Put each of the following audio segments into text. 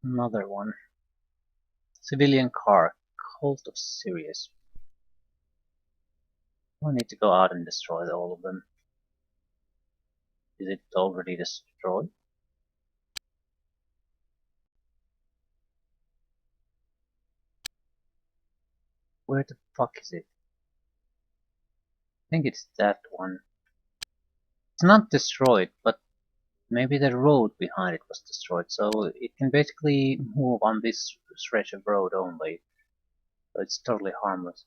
Another one. Civilian car. Cult of Sirius. I need to go out and destroy all of them. Is it already destroyed? Where the fuck is it? I think it's that one. It's not destroyed, but maybe the road behind it was destroyed, so it can basically move on this stretch of road only. So it's totally harmless.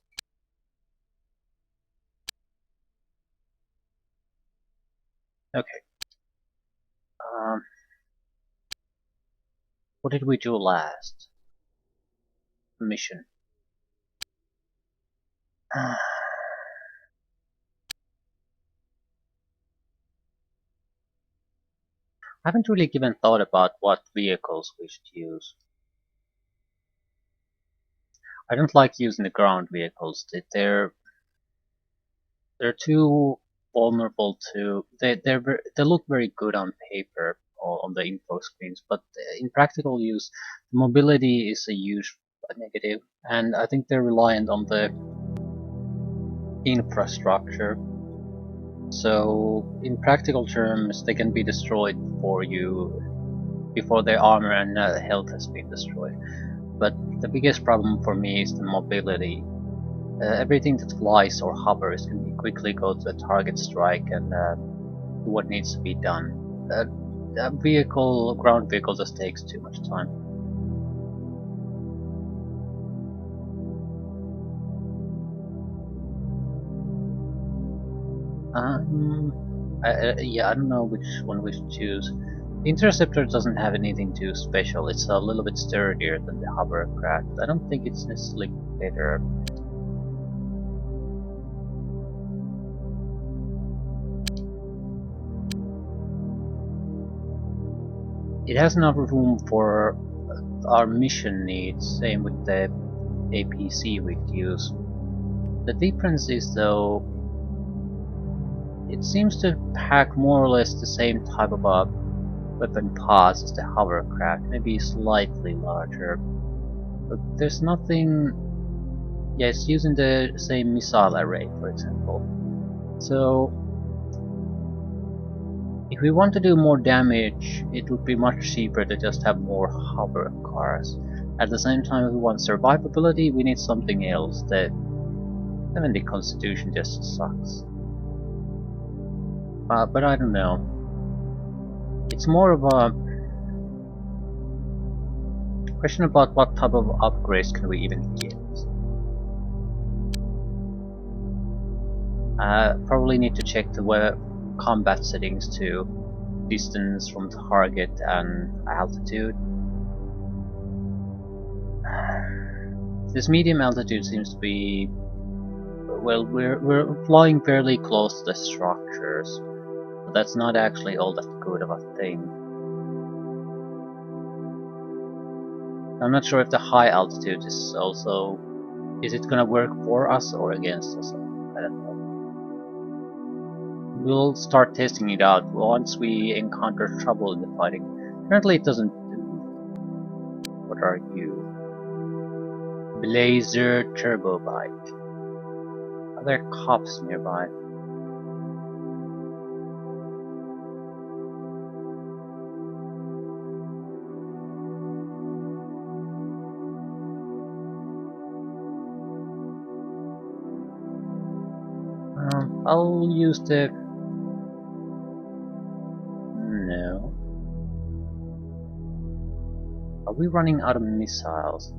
Okay. Um, what did we do last? Mission. I haven't really given thought about what vehicles we should use. I don't like using the ground vehicles. They're too vulnerable to. They look very good on paper or on the info screens, but in practical use, mobility is a huge negative, and I think they're reliant on the infrastructure. So, in practical terms, they can be destroyed before their armor and health has been destroyed. But the biggest problem for me is the mobility. Everything that flies or hovers can quickly go to a target strike and do what needs to be done. A ground vehicle just takes too much time. Yeah, I don't know which one we should choose. The Interceptor doesn't have anything too special. It's a little bit sturdier than the hovercraft. I don't think it's necessarily better. It has enough room for our mission needs, same with the APC we'd use. The difference is though, it seems to pack more or less the same type of a weapon pods as the hovercraft, maybe slightly larger. But there's nothing. Yeah, it's using the same missile array, for example. So, if we want to do more damage, it would be much cheaper to just have more hover cars. At the same time, if we want survivability, we need something else. The 70 Constitution just sucks. But I don't know. It's more of a question about what type of upgrades can we even get. Probably need to check the combat settings to distance from target and altitude. This medium altitude seems to be, well, we're flying fairly close to the structures, but that's not actually all that good of a thing. I'm not sure if the high altitude is also, is it gonna work for us or against us? I don't know. We'll start testing it out once we encounter trouble in the fighting. Currently it doesn't do. What are you? Blazer Turbo Bike. Are there cops nearby? I'll use the... No. Are we running out of missiles?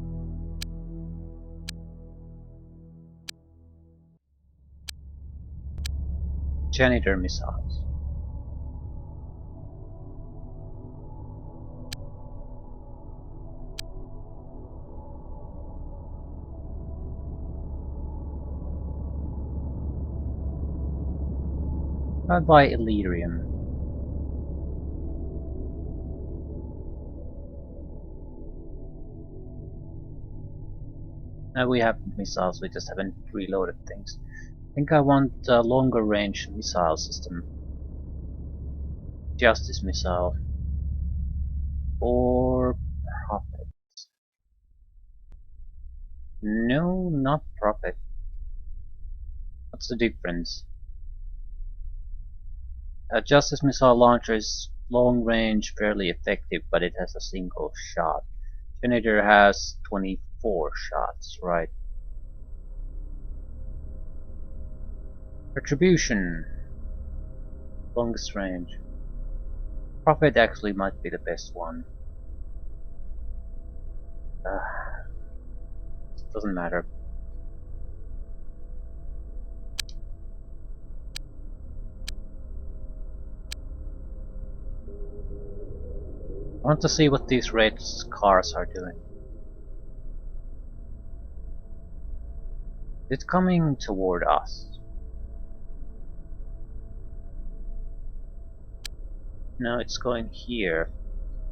Janitor missiles. I'll buy Elerium. Now we have missiles, we just haven't reloaded things. I think I want a longer range missile system. Justice missile. Or No, not profit. What's the difference? A Justice missile launcher is long range, fairly effective, but it has a single shot. Generator has 24 shots, right? Retribution. Longest range. Prophet actually might be the best one. Doesn't matter. I want to see what these red cars are doing. It's coming toward us. No, it's going here.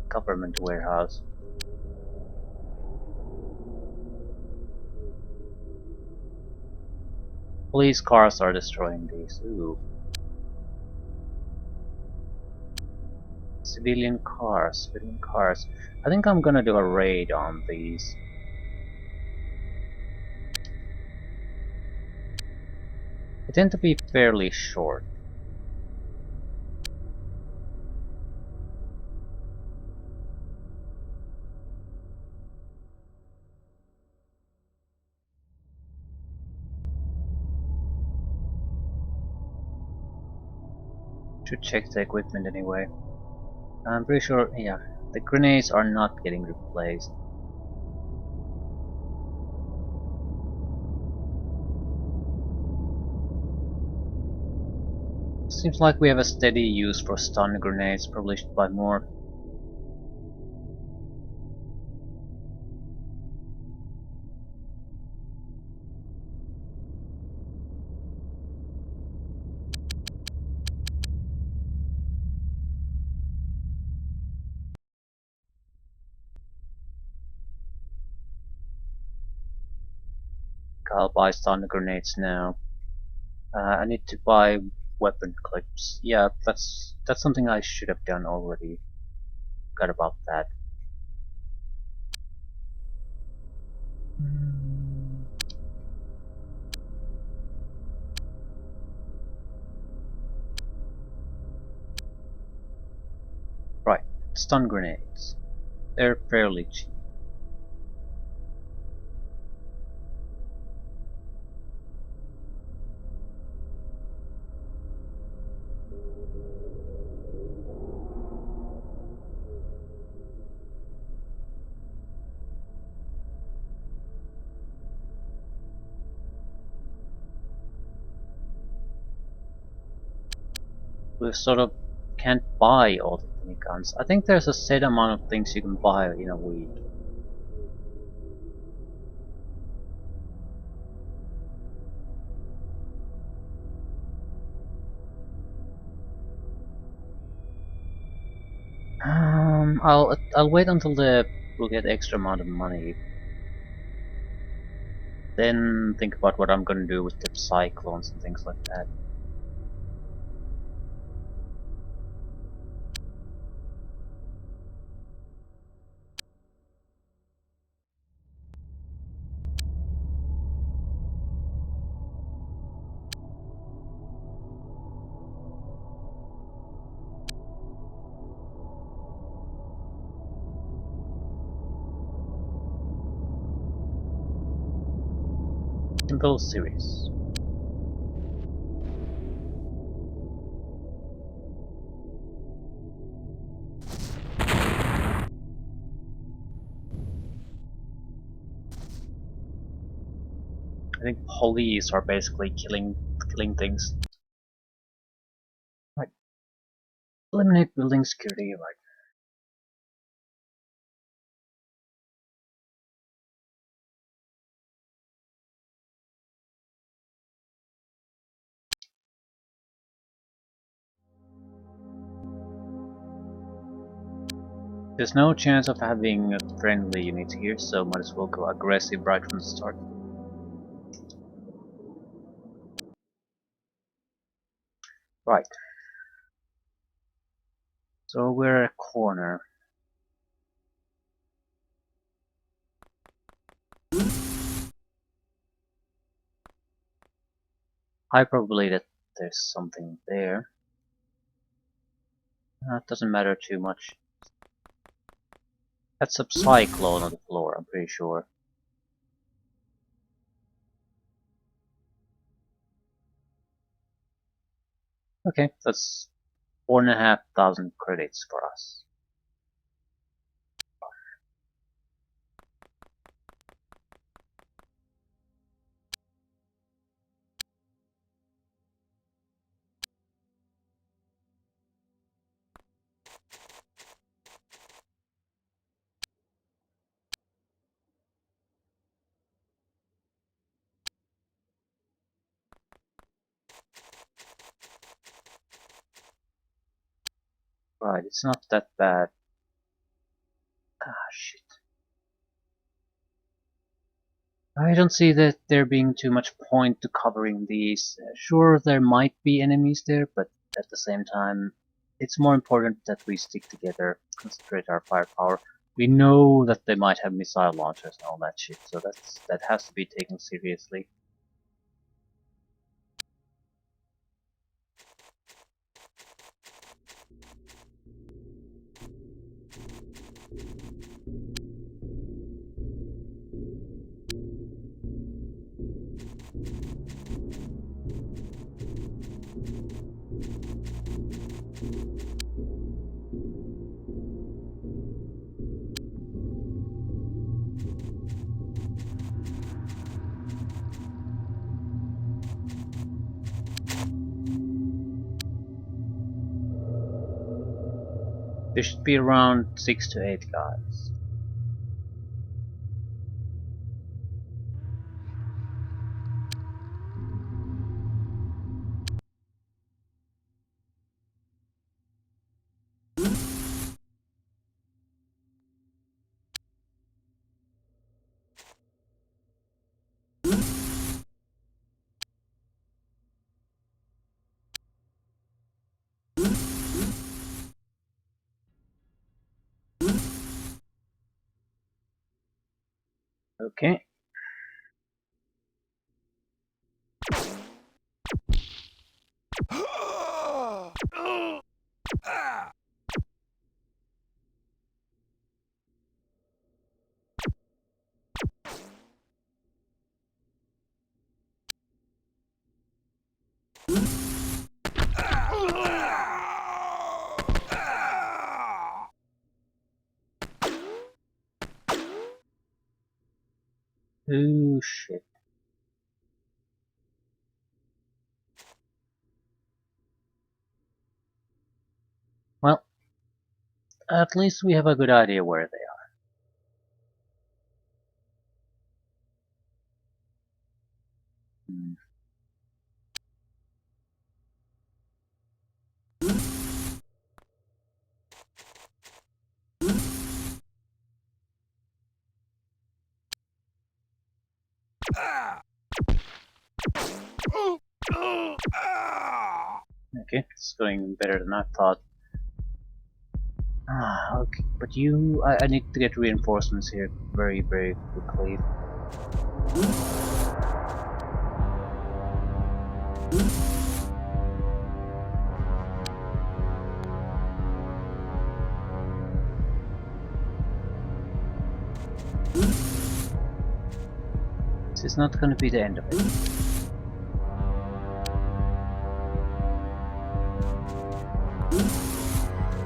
Government warehouse. Police cars are destroying these. Ooh. Civilian cars, civilian cars. I think I'm gonna do a raid on these. They tend to be fairly short. Should check the equipment anyway. I'm pretty sure, yeah, the grenades are not getting replaced. Seems like we have a steady use for stun grenades, probably should buy more. I'll buy stun grenades now. I need to buy weapon clips. Yeah, that's something I should have done already. Forgot about that. Right, stun grenades. They're fairly cheap. We sort of can't buy all the miniguns. I think there's a set amount of things you can buy in a week. I'll wait until we'll get extra amount of money. Then think about what I'm gonna do with the cyclones and things like that. Simple series. I think police are basically killing things. Right. Eliminate building security, right. There's no chance of having friendly units here, so might as well go aggressive right from the start. Right. So we're a corner. High probability that there's something there. It doesn't matter too much. That's a cyclone on the floor, I'm pretty sure. Okay, that's 4,500 credits for us. Right, it's not that bad. Ah, shit. I don't see that there being too much point to covering these. Sure, there might be enemies there, but at the same time, it's more important that we stick together, concentrate our firepower. We know that they might have missile launchers and all that shit, so that has to be taken seriously. There should be around 6 to 8 guys. Okay. Oh shit. Well, at least we have a good idea where they are. Hmm. Okay, it's going better than I thought. Okay, but I need to get reinforcements here very, very quickly. This is not gonna be the end of it.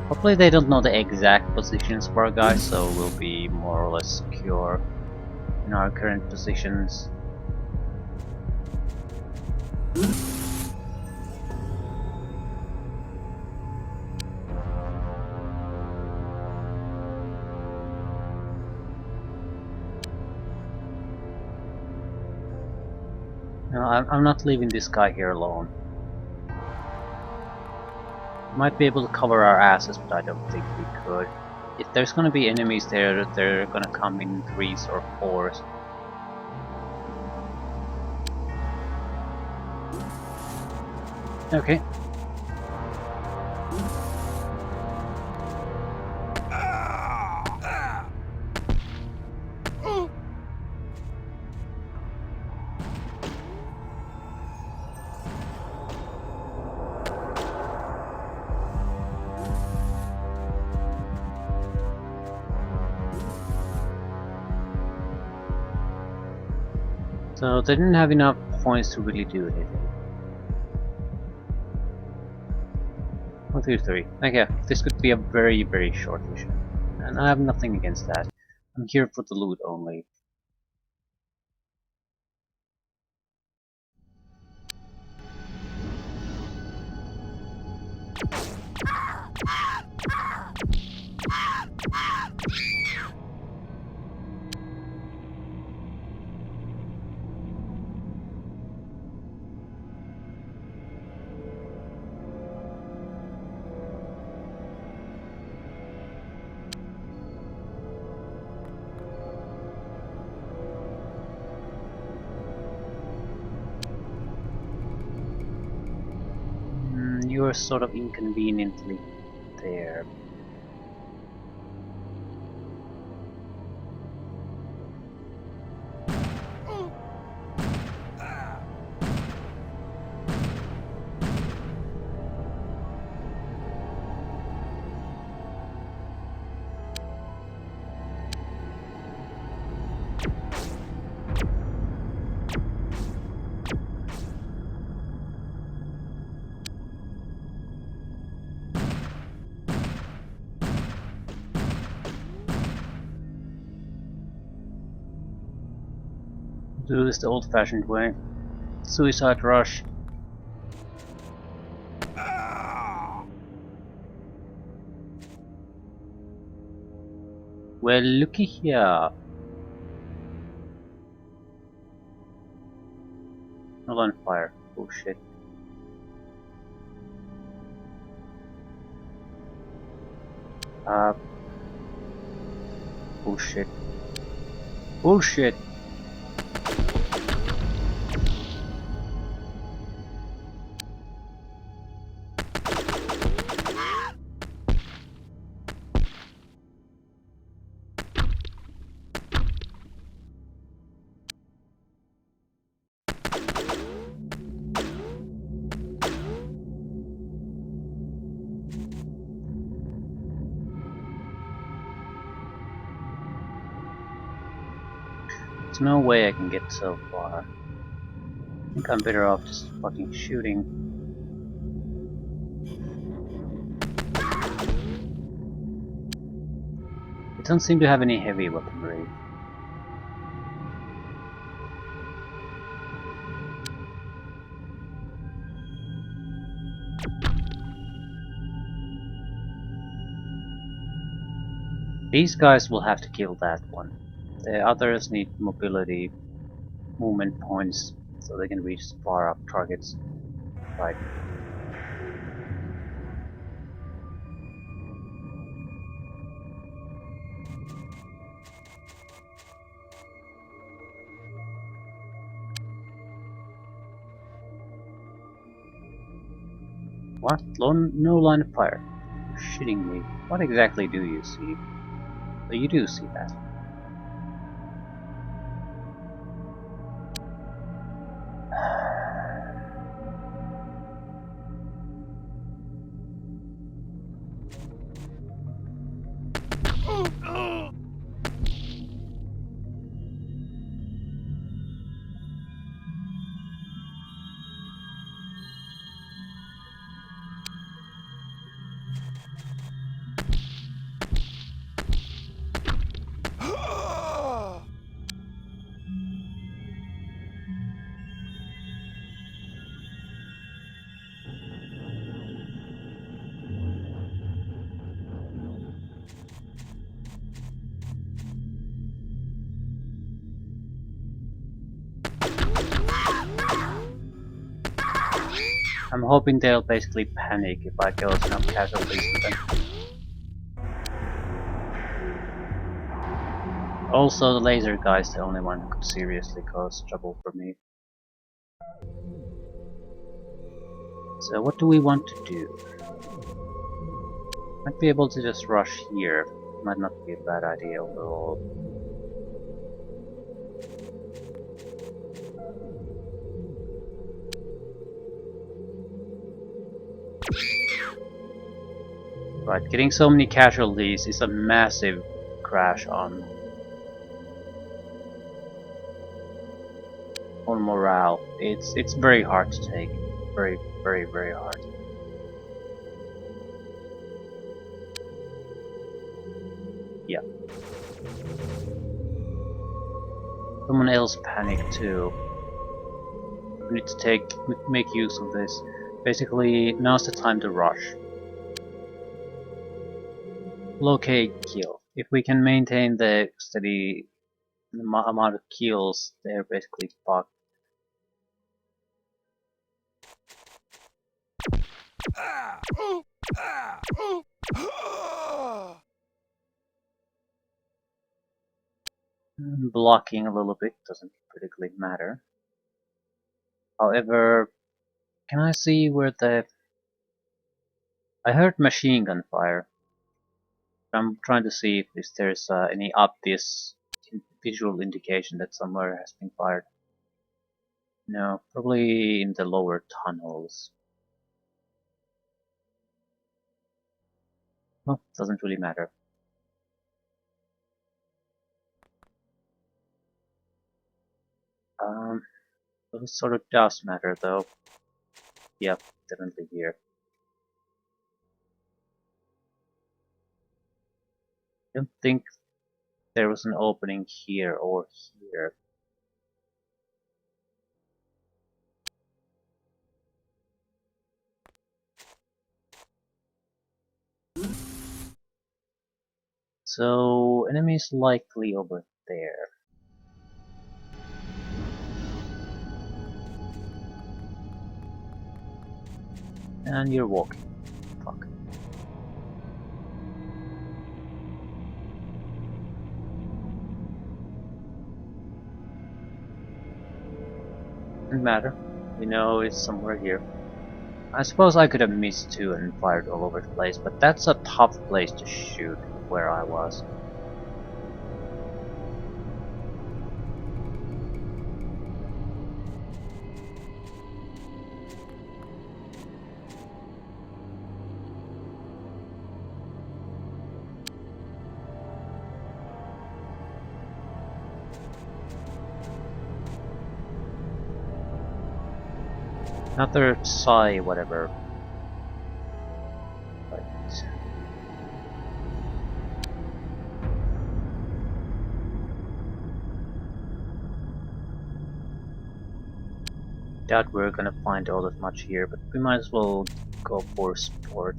Hopefully they don't know the exact positions for our guys, so we'll be more or less secure in our current positions. No, I'm not leaving this guy here alone. Might be able to cover our asses, but I don't think we could. If there's gonna be enemies there, they're gonna come in 3s or 4s. Okay. So they didn't have enough points to really do anything. 1, 2, 3. Okay, this could be a very, very short mission. And I have nothing against that. I'm here for the loot only. You're sort of inconveniently there. Do this the old-fashioned way. Suicide rush. Well, looky here. Not on fire. Oh shit. Bullshit. Bullshit! There's no way I can get so far. I think I'm better off just fucking shooting. It doesn't seem to have any heavy weaponry. These guys will have to kill that one. The others need mobility, movement points, so they can reach far up targets. Right. What? No line of fire. You're shitting me. What exactly do you see? So you do see that. I'm hoping they'll basically panic if I kill enough casualties with them. Also, the laser guy's the only one who could seriously cause trouble for me. So what do we want to do? Might be able to just rush here. Might not be a bad idea overall. Right, getting so many casualties is a massive crash on. on morale. It's very hard to take. Very, very, very hard. Yeah. Someone else panicked too. We need to make use of this. Basically, now's the time to rush. Locate kill. If we can maintain the steady amount of kills, they're basically fucked. Blocking a little bit doesn't particularly matter. However, can I see where the... I heard machine gun fire. I'm trying to see if there's any obvious visual indication that somewhere has been fired. No, probably in the lower tunnels. Well, doesn't really matter. It sort of does matter though. Yep, definitely here. I don't think there was an opening here or here. So, enemies likely over there. And you're walking. Fuck. Doesn't matter. We know it's somewhere here. I suppose I could have missed too and fired all over the place, but that's a tough place to shoot where I was. Another Psy whatever. Right. Doubt we're gonna find all that much here, but we might as well go for sport.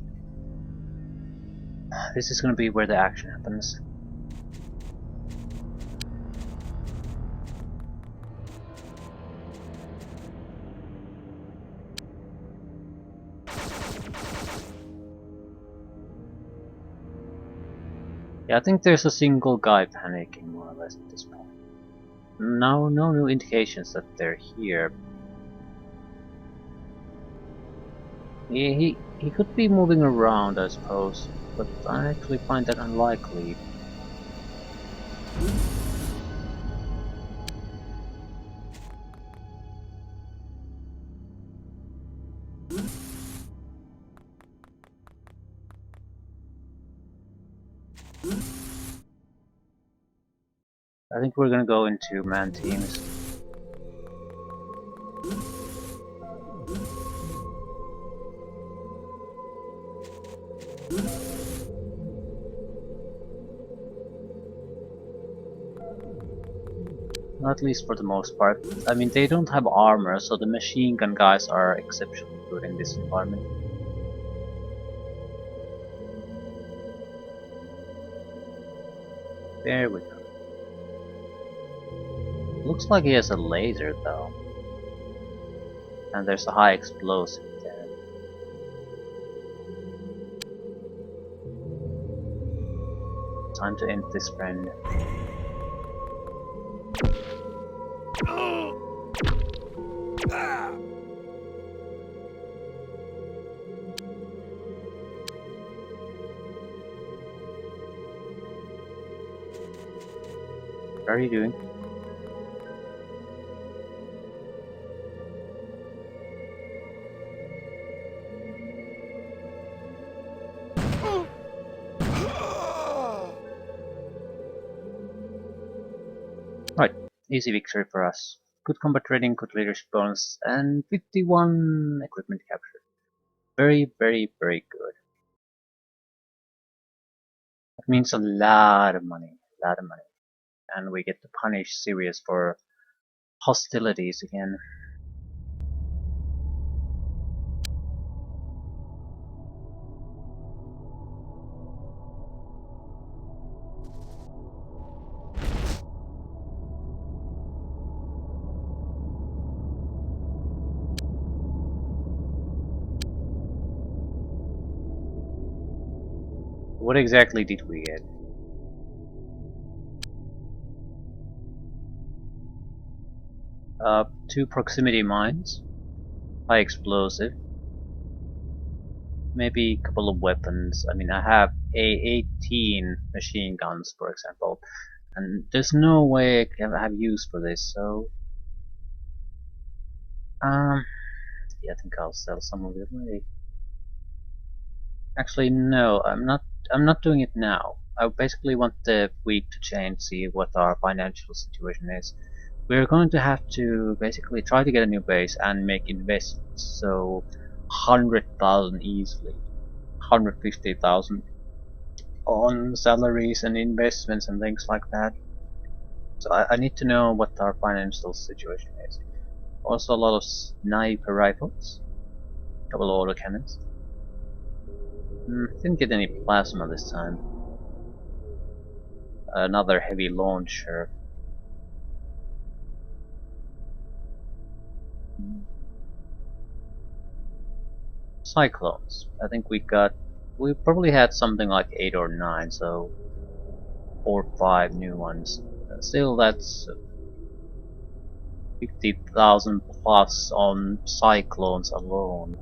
This is gonna be where the action happens. Yeah, I think there's a single guy panicking more or less at this point. No new indications that they're here. He could be moving around, I suppose, but I actually find that unlikely. I think we're gonna go into man teams. At least for the most part. I mean, they don't have armor, so the machine gun guys are exceptionally good in this environment. There we go. Looks like he has a laser though. And there's a high explosive there. Time to end this, friend. What are you doing? Right, easy victory for us. good combat rating, good leadership bonus, and 51 equipment capture. Very, very, very good. That means a lot of money, and we get to punish Sirius for hostilities again. What exactly did we get? Two proximity mines, high explosive, maybe a couple of weapons. I mean, I have A18 machine guns, for example, and there's no way I can have use for this, so yeah, I think I'll sell some of it away. Actually, no, I'm not doing it now. I basically want the week to change, see what our financial situation is. We're going to have to basically try to get a new base and make investments. So 100,000 easily, 150,000 on salaries and investments and things like that. So I need to know what our financial situation is. Also a lot of sniper rifles, a couple of autocannons. Didn't get any plasma this time. Another heavy launcher. Cyclones. I think we probably had something like 8 or 9, so 4 or 5 new ones. Still, that's 50,000 plus on Cyclones alone.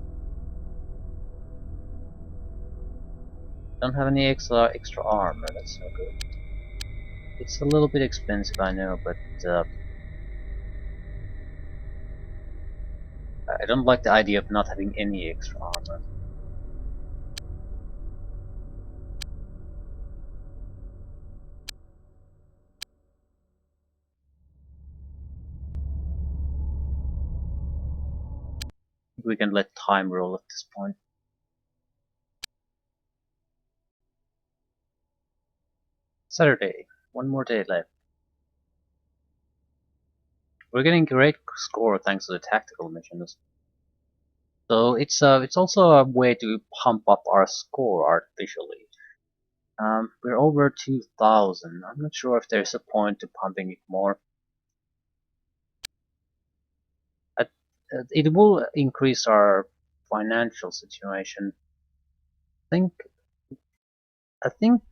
Don't have any extra armor, that's no good. It's a little bit expensive, I know, but I don't like the idea of not having any extra armor. We can let time roll at this point. Saturday, one more day left. We're getting great score thanks to the tactical missions. So it's also a way to pump up our score artificially. We're over 2,000. I'm not sure if there's a point to pumping it more. It will increase our financial situation. I think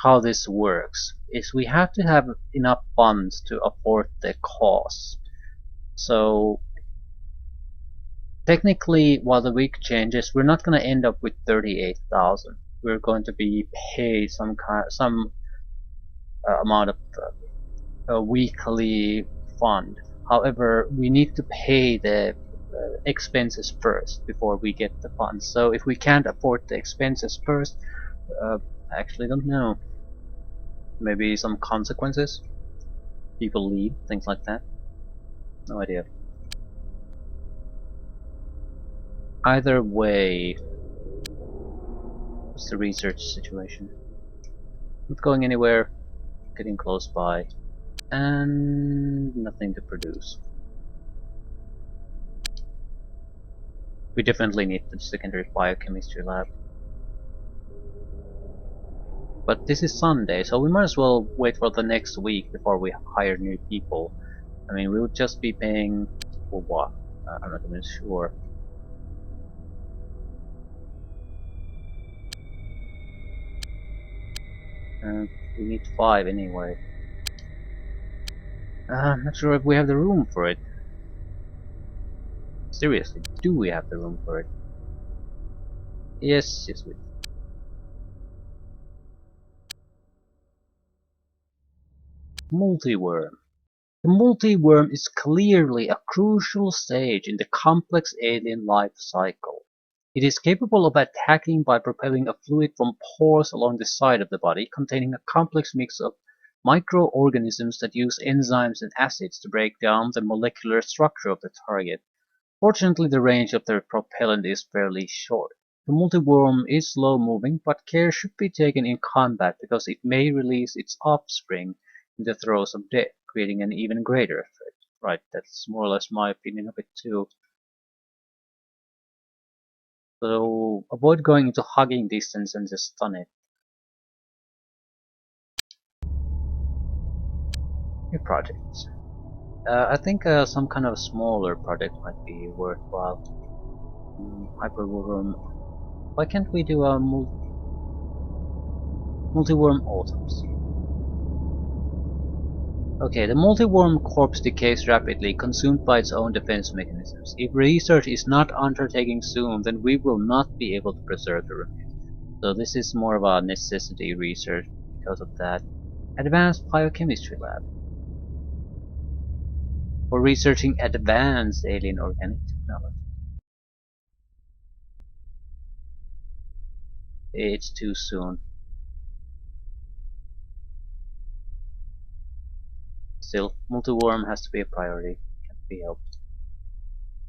how this works is we have to have enough funds to afford the costs. So technically, while the week changes, we're not going to end up with 38,000. We're going to be paid some amount of a weekly fund. However, we need to pay the expenses first before we get the funds. So if we can't afford the expenses first, I actually don't know. Maybe some consequences? People leave, things like that? No idea. Either way, what's the research situation? Not going anywhere, getting close by, and nothing to produce. We definitely need the secondary biochemistry lab. But this is Sunday, so we might as well wait for the next week before we hire new people. I mean, we would just be paying for what? I'm not even sure. We need 5 anyway. I'm not sure if we have the room for it. Seriously, do we have the room for it? Yes, we do. Multiworm. The multiworm is clearly a crucial stage in the complex alien life cycle. It is capable of attacking by propelling a fluid from pores along the side of the body, containing a complex mix of microorganisms that use enzymes and acids to break down the molecular structure of the target. Fortunately, the range of their propellant is fairly short. The multiworm is slow-moving, but care should be taken in combat because it may release its offspring in the throes of death, creating an even greater threat. Right, that's more or less my opinion of it too. So avoid going into hugging distance and just stun it. New projects. I think some kind of smaller project might be worthwhile. Hyperworm. Why can't we do a multiworm autopsy? Okay, the multiworm corpse decays rapidly, consumed by its own defense mechanisms. If research is not undertaken soon, then we will not be able to preserve the remains. So this is more of a necessity research because of that. Advanced Biochemistry Lab. For researching advanced alien organic technology. It's too soon. Still, multiworm has to be a priority. Can't be helped.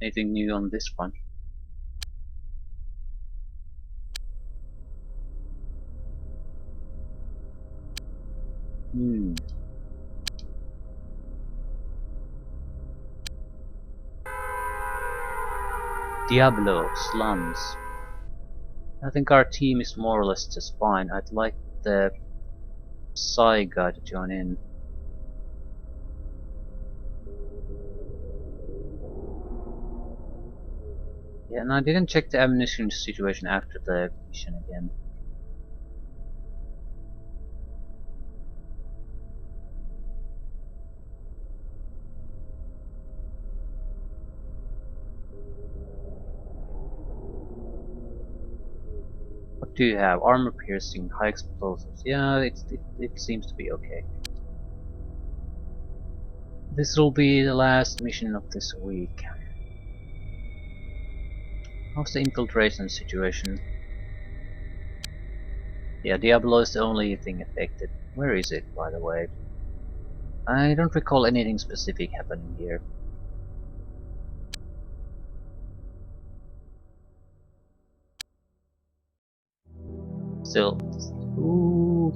Anything new on this front? Diablo slums. I think our team is more or less just fine. I'd like the Psy guy to join in. Yeah, and I didn't check the ammunition situation after the mission again. What do you have? Armor piercing, high explosives. Yeah, it seems to be okay. This will be the last mission of this week. How's the infiltration situation? Yeah, Diablo is the only thing affected. Where is it, by the way? I don't recall anything specific happening here. Still. Ooh.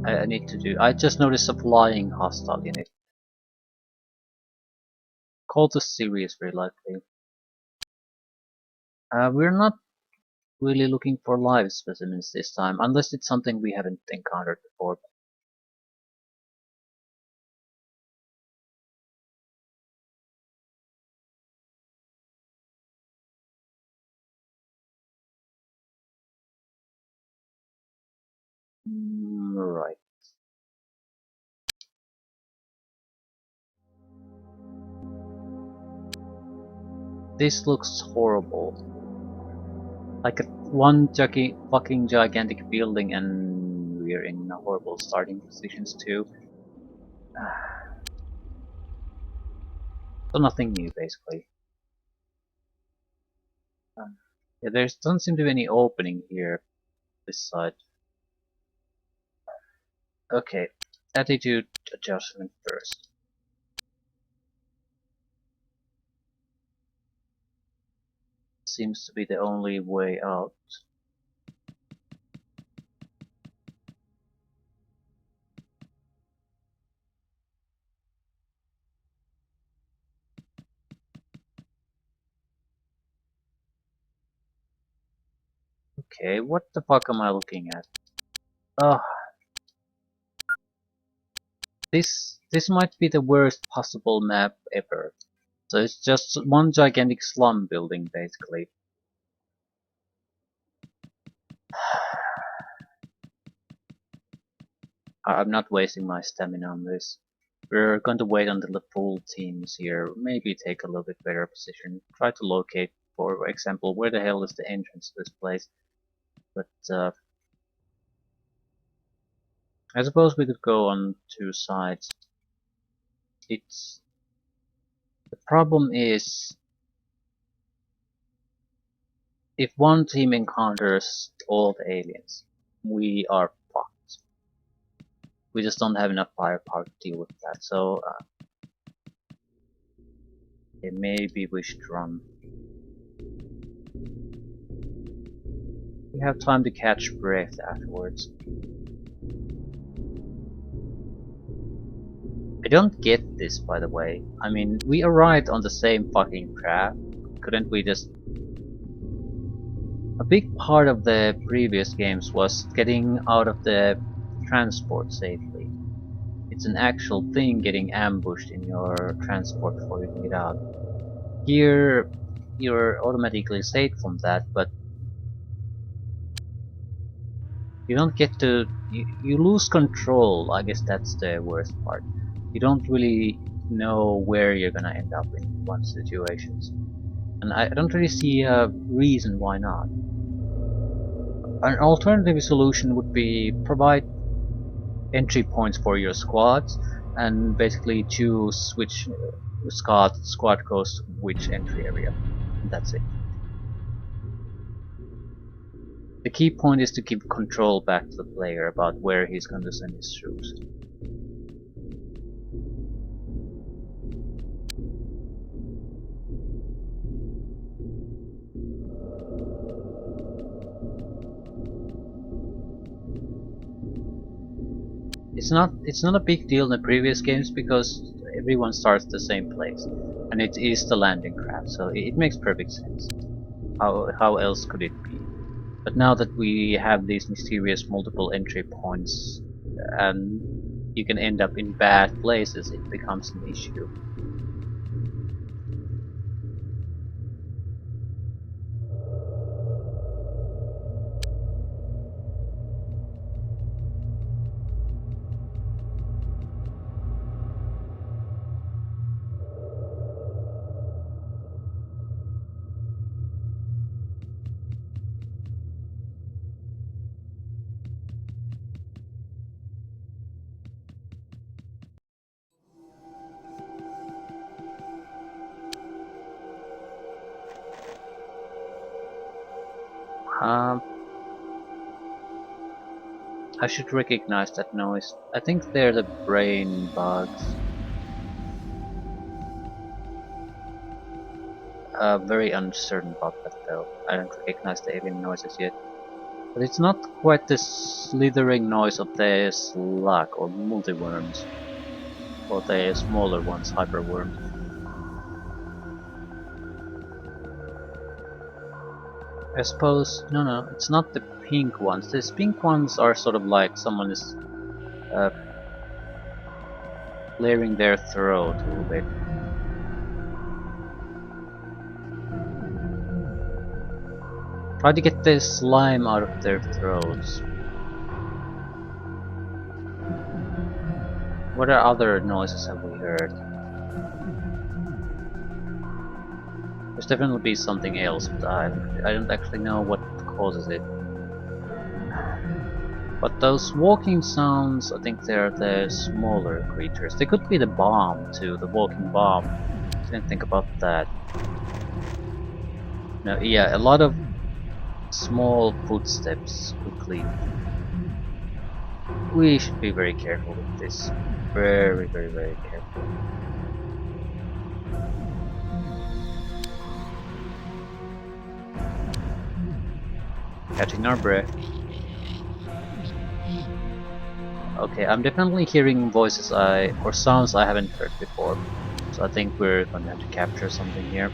I need to do. I just noticed a flying hostile unit. Call to Sirius, very likely. We're not really looking for live specimens this time, unless it's something we haven't encountered before. Right. This looks horrible. Like a fucking gigantic building, and we're in horrible starting positions too. So nothing new, basically. Yeah, there doesn't seem to be any opening here, this side. Okay, attitude adjustment first. Seems to be the only way out. Okay, what the fuck am I looking at? Ugh. This might be the worst possible map ever. So it's just one gigantic slum building, basically. I'm not wasting my stamina on this. We're going to wait until the full team is here, maybe take a little bit better position, try to locate, for example, where the hell is the entrance to this place. But I suppose we could go on two sides. It's the problem is if one team encounters all the aliens, we are fucked. We just don't have enough firepower to deal with that, so maybe we should run. We have time to catch breath afterwards. I don't get this, by the way. I mean, we arrived on the same fucking craft. Couldn't we just... A big part of the previous games was getting out of the transport safely. It's an actual thing getting ambushed in your transport before you can get out. Here, you're automatically saved from that, but you don't get to... You lose control. I guess that's the worst part. You don't really know where you're gonna end up in one situations. And I don't really see a reason why not. An alternative solution would be provide entry points for your squads and basically choose which squad goes to which entry area. And that's it. The key point is to keep control back to the player about where he's going to send his troops. It's not a big deal in the previous games because everyone starts the same place, and it is the landing craft, so it makes perfect sense. How else could it be? But now that we have these mysterious multiple entry points, and you can end up in bad places, it becomes an issue. I should recognize that noise. I think they're the brain bugs. Very uncertain about that though. I don't recognize the alien noises yet. But it's not quite the slithering noise of the slug or multiworms. Or the smaller ones, hyperworms. I suppose... no, it's not the pink ones. These pink ones are sort of like someone is clearing their throat a little bit. Try to get the slime out of their throats. What other noises have we heard? There's definitely be something else, but I don't actually know what causes it. But those walking sounds, I think they're the smaller creatures. They could be the bomb too, the walking bomb. Didn't think about that. No, yeah, a lot of small footsteps quickly. We should be very careful with this. Very careful. Catching our breath. Okay, I'm definitely hearing voices or sounds I haven't heard before. So I think we're going to have to capture something here.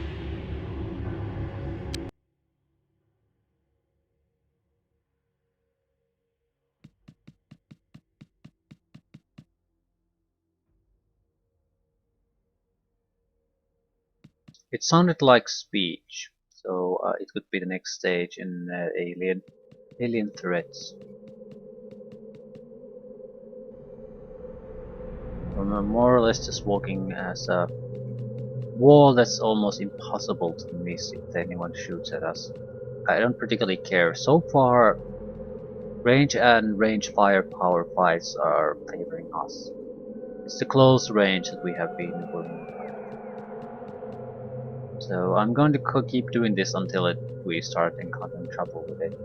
It sounded like speech, so it could be the next stage in alien threats. We're more or less just walking as a wall that's almost impossible to miss if anyone shoots at us. I don't particularly care. So far, range and range firepower fights are favoring us. It's the close range that we have been winning. So I'm going to keep doing this until we start encountering trouble with it.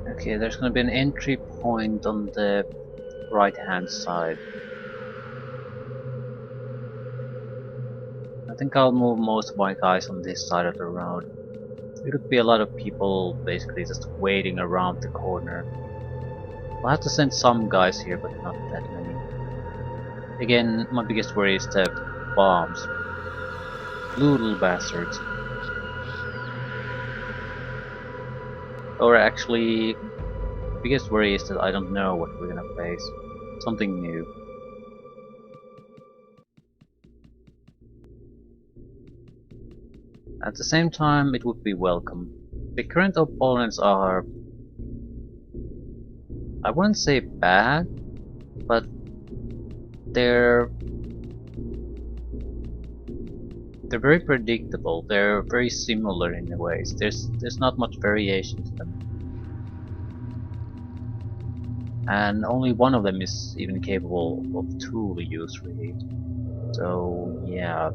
Okay, there's gonna be an entry point on the right hand side. I think I'll move most of my guys on this side of the road. There could be a lot of people basically just waiting around the corner. I'll have to send some guys here, but not that many. Again, my biggest worry is the bombs. Little bastards. Or actually, the biggest worry is that I don't know what we're gonna face. Something new. At the same time, it would be welcome. The current opponents are, I wouldn't say bad, but they're very predictable. They're very similar in ways. There's not much variation to them, and only one of them is even capable of tool use really. So yeah,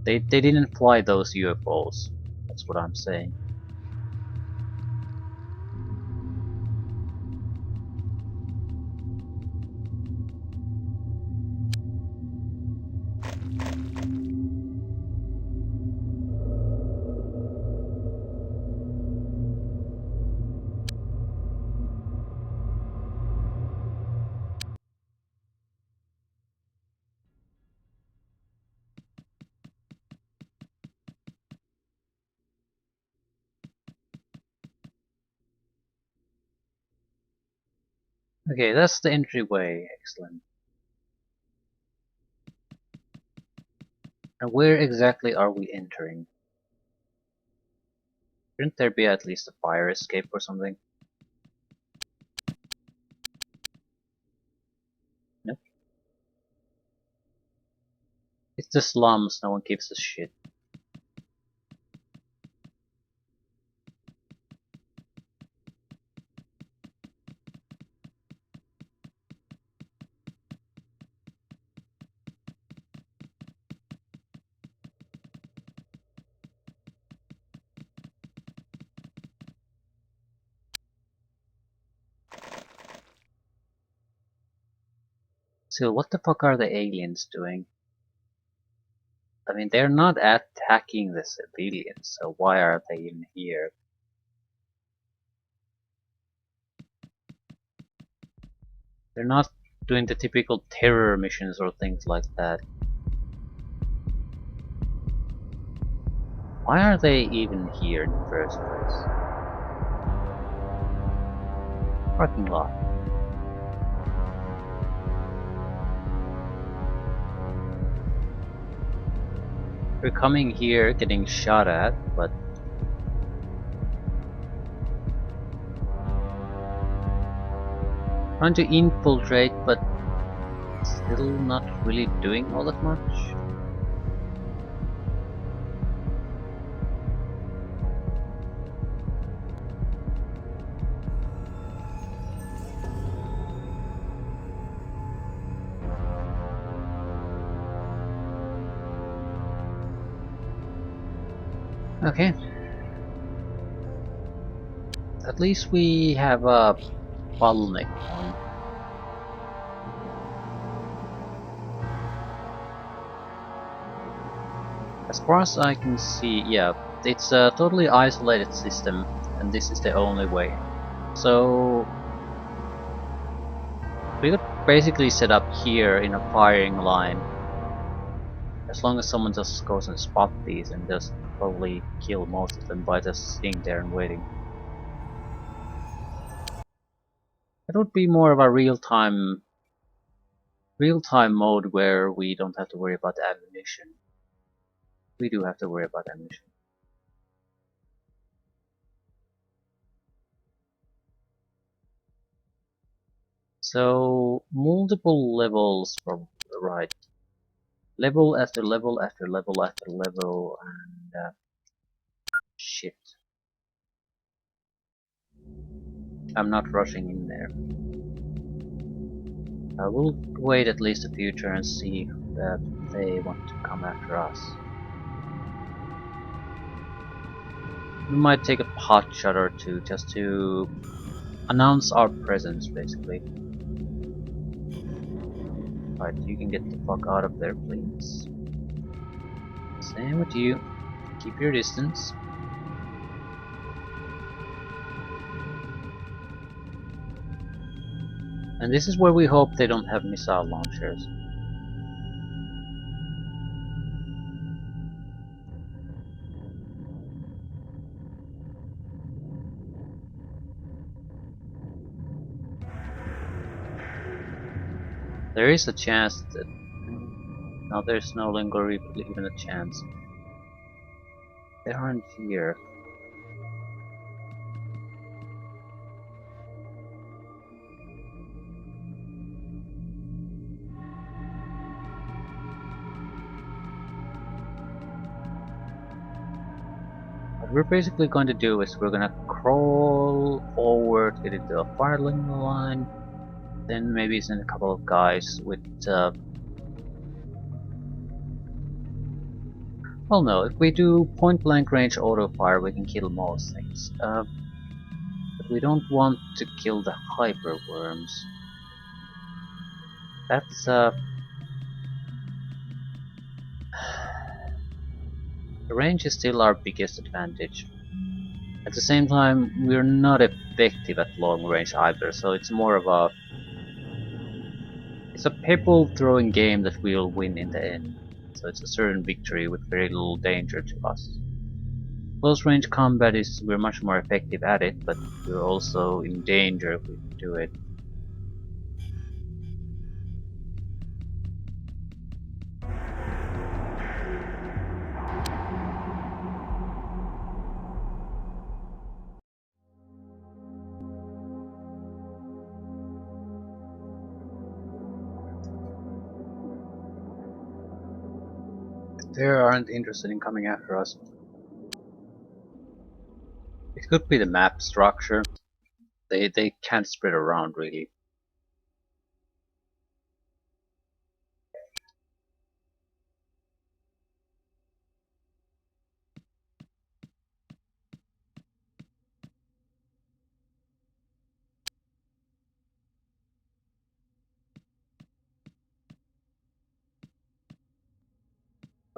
they didn't fly those UFOs. That's what I'm saying. Okay, that's the entryway. Excellent. And where exactly are we entering? Shouldn't there be at least a fire escape or something? Nope. It's the slums, no one gives a shit. So what the fuck are the aliens doing? I mean, they're not attacking the civilians, so why are they even here? They're not doing the typical terror missions or things like that. Why are they even here in the first place? Parking lot. We're coming here, getting shot at, but trying to infiltrate, but still not really doing all that much. Okay. At least we have a bottleneck point. As far as I can see, yeah, it's a totally isolated system, and this is the only way. So We could basically set up here in a firing line. As long as someone just goes and spot these and just probably kill most of them by just sitting there and waiting. It would be more of a real-time mode where we don't have to worry about ammunition. We do have to worry about ammunition. So multiple levels from the right. Level after level after level after level and shit. I'm not rushing in there. I will wait at least a few turns, see if they want to come after us. We might take a pot shot or two just to announce our presence, basically. Right, you can get the fuck out of there, please. Same with you. Keep your distance. And this is where we hope they don't have missile launchers. There is a chance that... No, there's no longer even a chance. They aren't here. What we're basically going to do is we're gonna crawl forward, get into a firing line, then maybe send a couple of guys with well, no, if we do point blank range auto fire, we can kill most things. But we don't want to kill the hyper worms. That's the range is still our biggest advantage. At the same time, we're not effective at long range either, so it's more of a pebble throwing game that we'll win in the end. So it's a certain victory with very little danger to us. Close range combat is we're much more effective at it, but we're also in danger if we do it. They aren't interested in coming after us. It could be the map structure. They can't spread around really.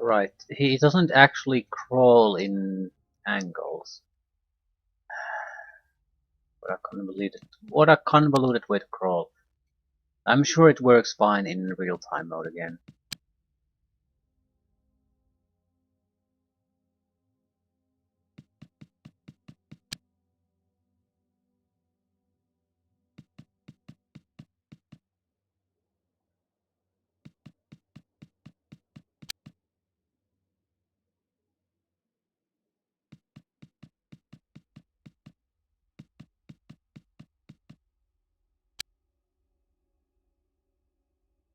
Right, he doesn't actually crawl in angles. What a convoluted way to crawl. I'm sure it works fine in real-time mode again.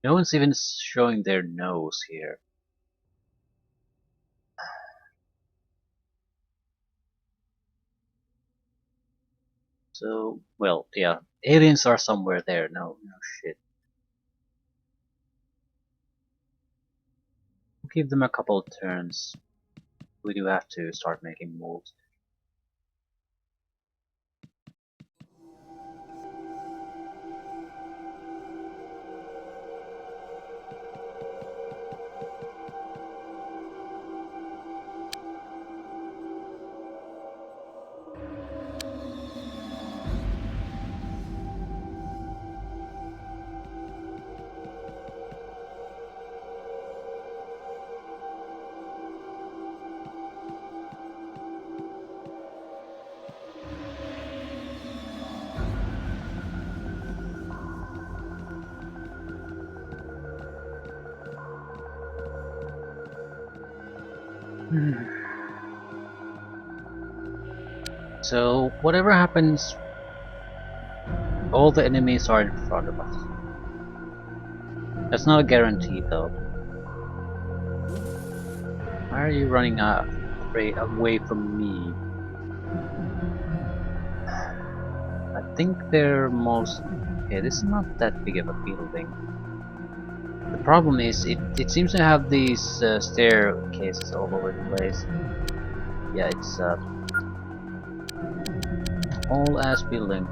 No one's even showing their nose here. So, well, yeah, aliens are somewhere there. No shit. We'll give them a couple of turns. We do have to start making moves. So, whatever happens, all the enemies are in front of us. That's not a guarantee though. Why are you running away from me? I think they're most... Okay, this is not that big of a building. The problem is, it seems to have these staircases all over the place. Yeah, it's a whole ass building.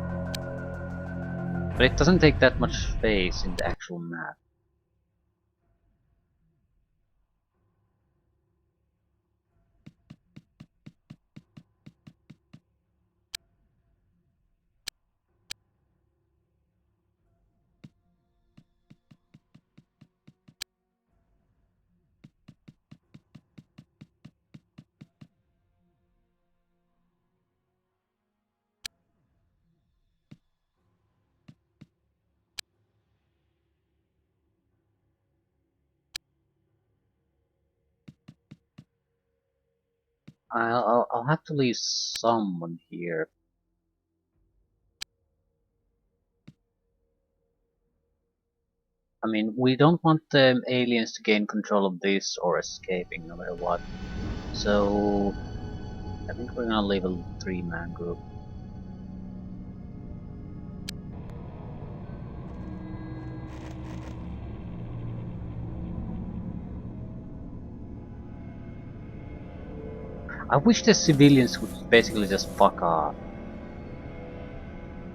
But it doesn't take that much space in the actual map. I'll have to leave someone here. I mean, we don't want the aliens to gain control of this or escaping no matter what. So, I think we're gonna leave a 3-man group. I wish the civilians would basically just fuck off.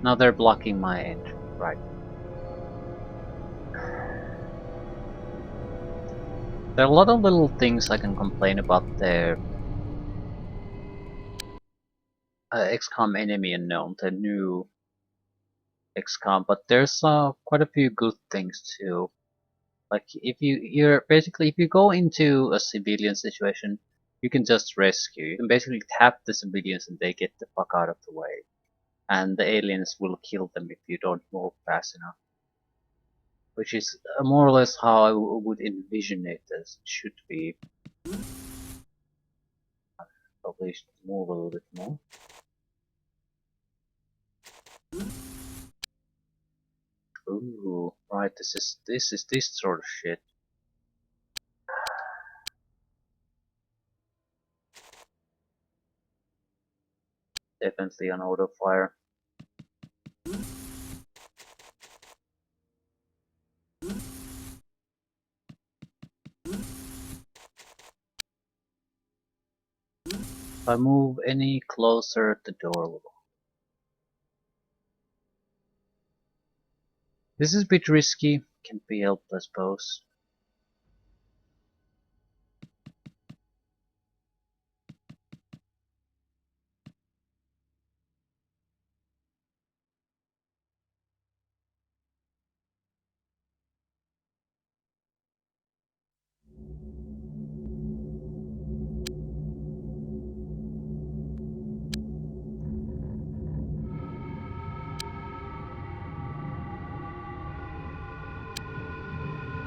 Now they're blocking my entry, right. There are a lot of little things I can complain about the XCOM Enemy Unknown, the new XCOM, but there's quite a few good things too. Like if you go into a civilian situation, you can just rescue. You can basically tap the civilians and they get the fuck out of the way. And the aliens will kill them if you don't move fast enough. Which is more or less how I would envision it as it should be. Probably should move a little bit more. Ooh, right, this is this sort of shit. Definitely an auto fire. If I move any closer, the door will. This is a bit risky, can be helped I suppose.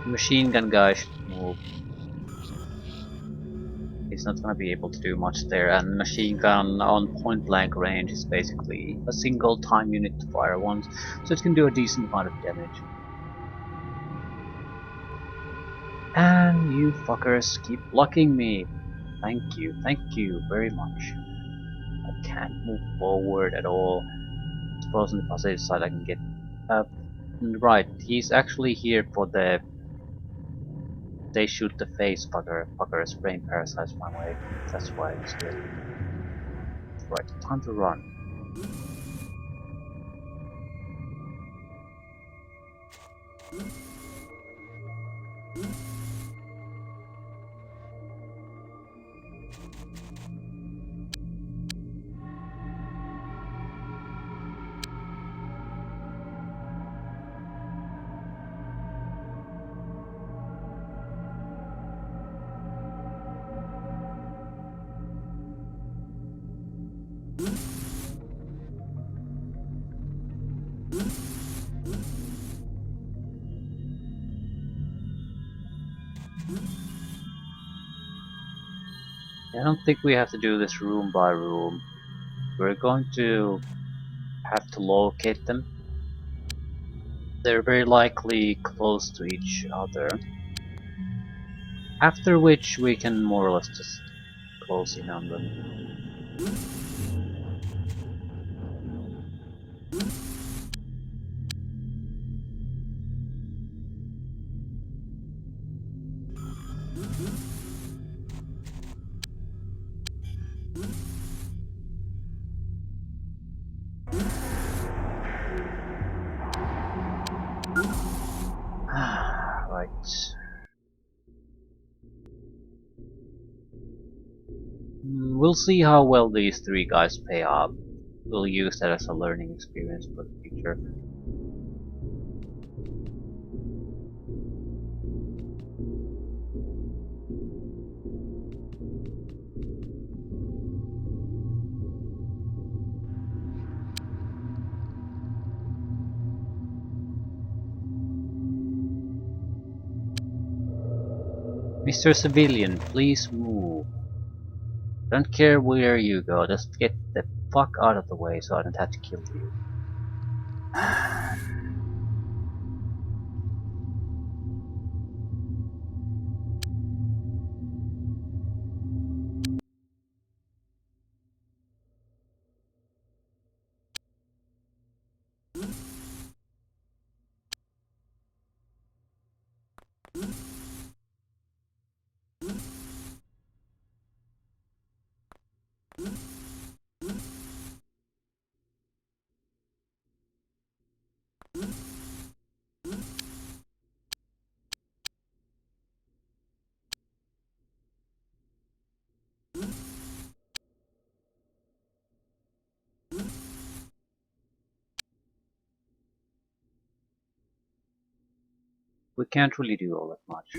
Machine gun guy should move. He's not gonna be able to do much there, and machine gun on point blank range is basically a single time unit to fire once, so it can do a decent amount of damage. And you fuckers keep blocking me. Thank you very much. I can't move forward at all. I suppose on the positive side I can get up. Right, he's actually here for the... They shoot the face fuckers, brain parasites my way. That's why it's here. Right, time to run. I don't think we have to do this room by room. We're going to have to locate them. They're very likely close to each other. After which we can more or less just close in on them. Right. We'll see how well these three guys pay off. We'll use that as a learning experience for the future. Mr. Civilian, please move. Don't care where you go, just get the fuck out of the way so I don't have to kill you. We can't really do all that much.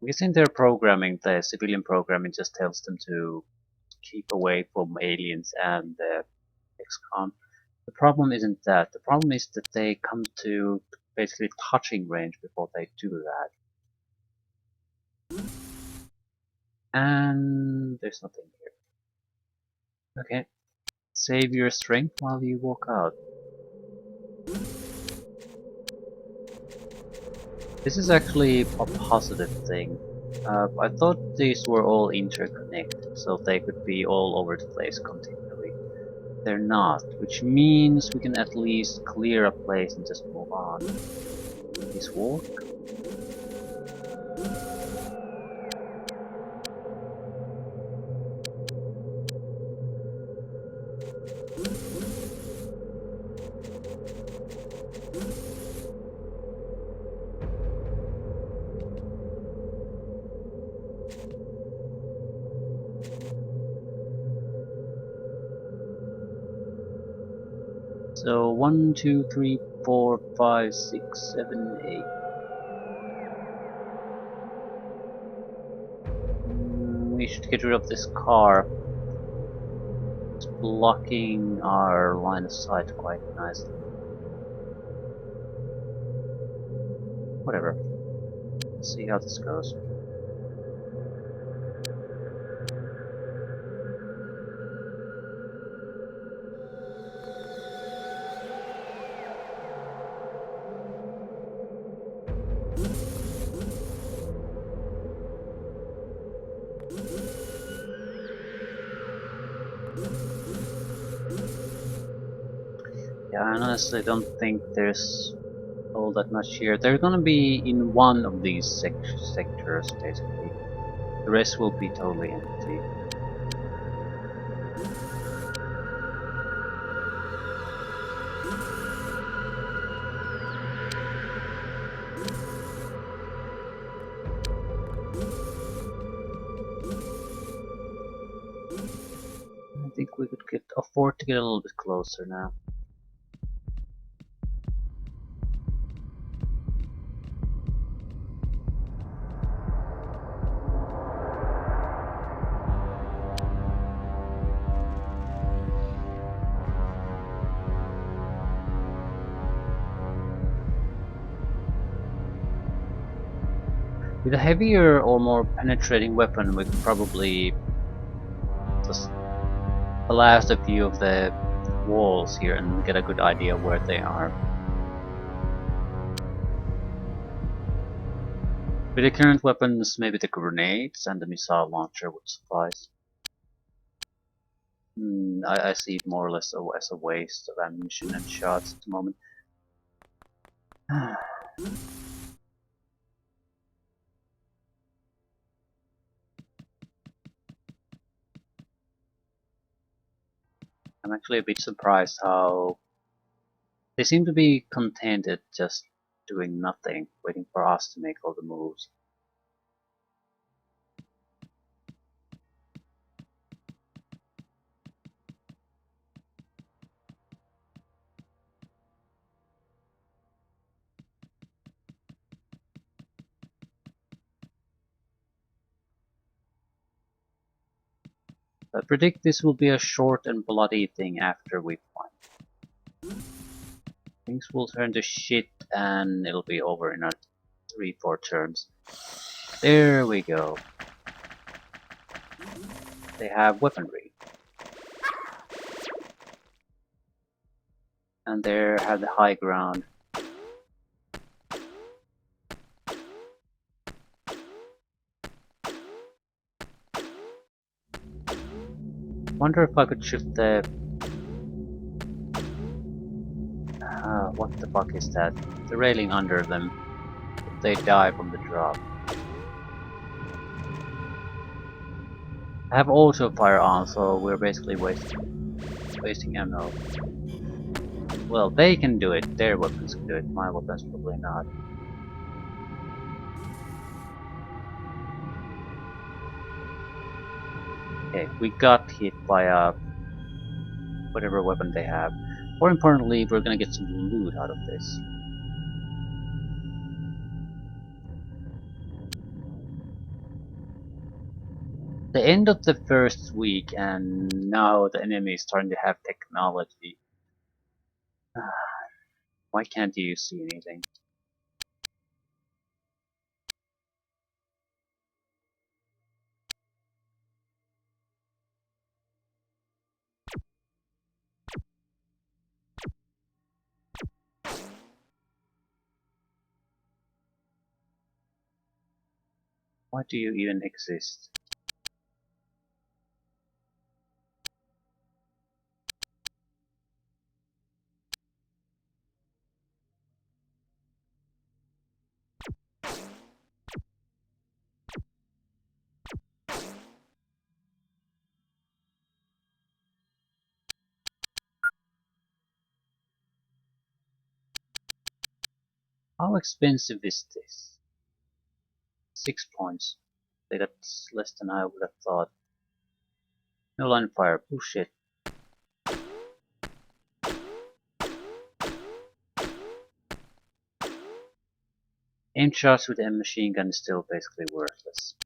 I'm guessing their programming, the civilian programming, just tells them to keep away from aliens and XCOM. The problem isn't that. The problem is that they come to basically touching range before they do that. And there's nothing here. Okay. Save your strength while you walk out. This is actually a positive thing. I thought these were all interconnected, so they could be all over the place continually. They're not, which means we can at least clear a place and just move on. Please walk. So 1, 2, 3, 4, 5, 6, 7, 8. We should get rid of this car. It's blocking our line of sight quite nicely. Whatever. Let's see how this goes. Yeah, I honestly don't think there's all that much here. They're gonna be in one of these sectors, basically. The rest will be totally empty. I think we could afford to get a little bit closer now. With a heavier or more penetrating weapon, we could probably just blast a few of the walls here and get a good idea where they are. With the current weapons, maybe the grenades and the missile launcher would suffice. I see it more or less as a waste of ammunition and shots at the moment. I'm actually a bit surprised how they seem to be contented just doing nothing, waiting for us to make all the moves. I predict this will be a short and bloody thing after we fight. Things will turn to shit and it'll be over in 3-4 turns. There we go. They have weaponry. And they have the high ground. Wonder if I could shoot the... what the fuck is that? The railing under them. If they die from the drop. I have auto fire on, so we're basically wasting ammo. Well, they can do it. Their weapons can do it. My weapons probably not. Okay, we got hit by whatever weapon they have. More importantly, we're gonna get some loot out of this. The end of the first week, and now the enemy is starting to have technology. Why can't you see anything? Why do you even exist? How expensive is this? 6 points. That's less than I would have thought. No line of fire. Bullshit. Aim shots with a machine gun is still basically worthless.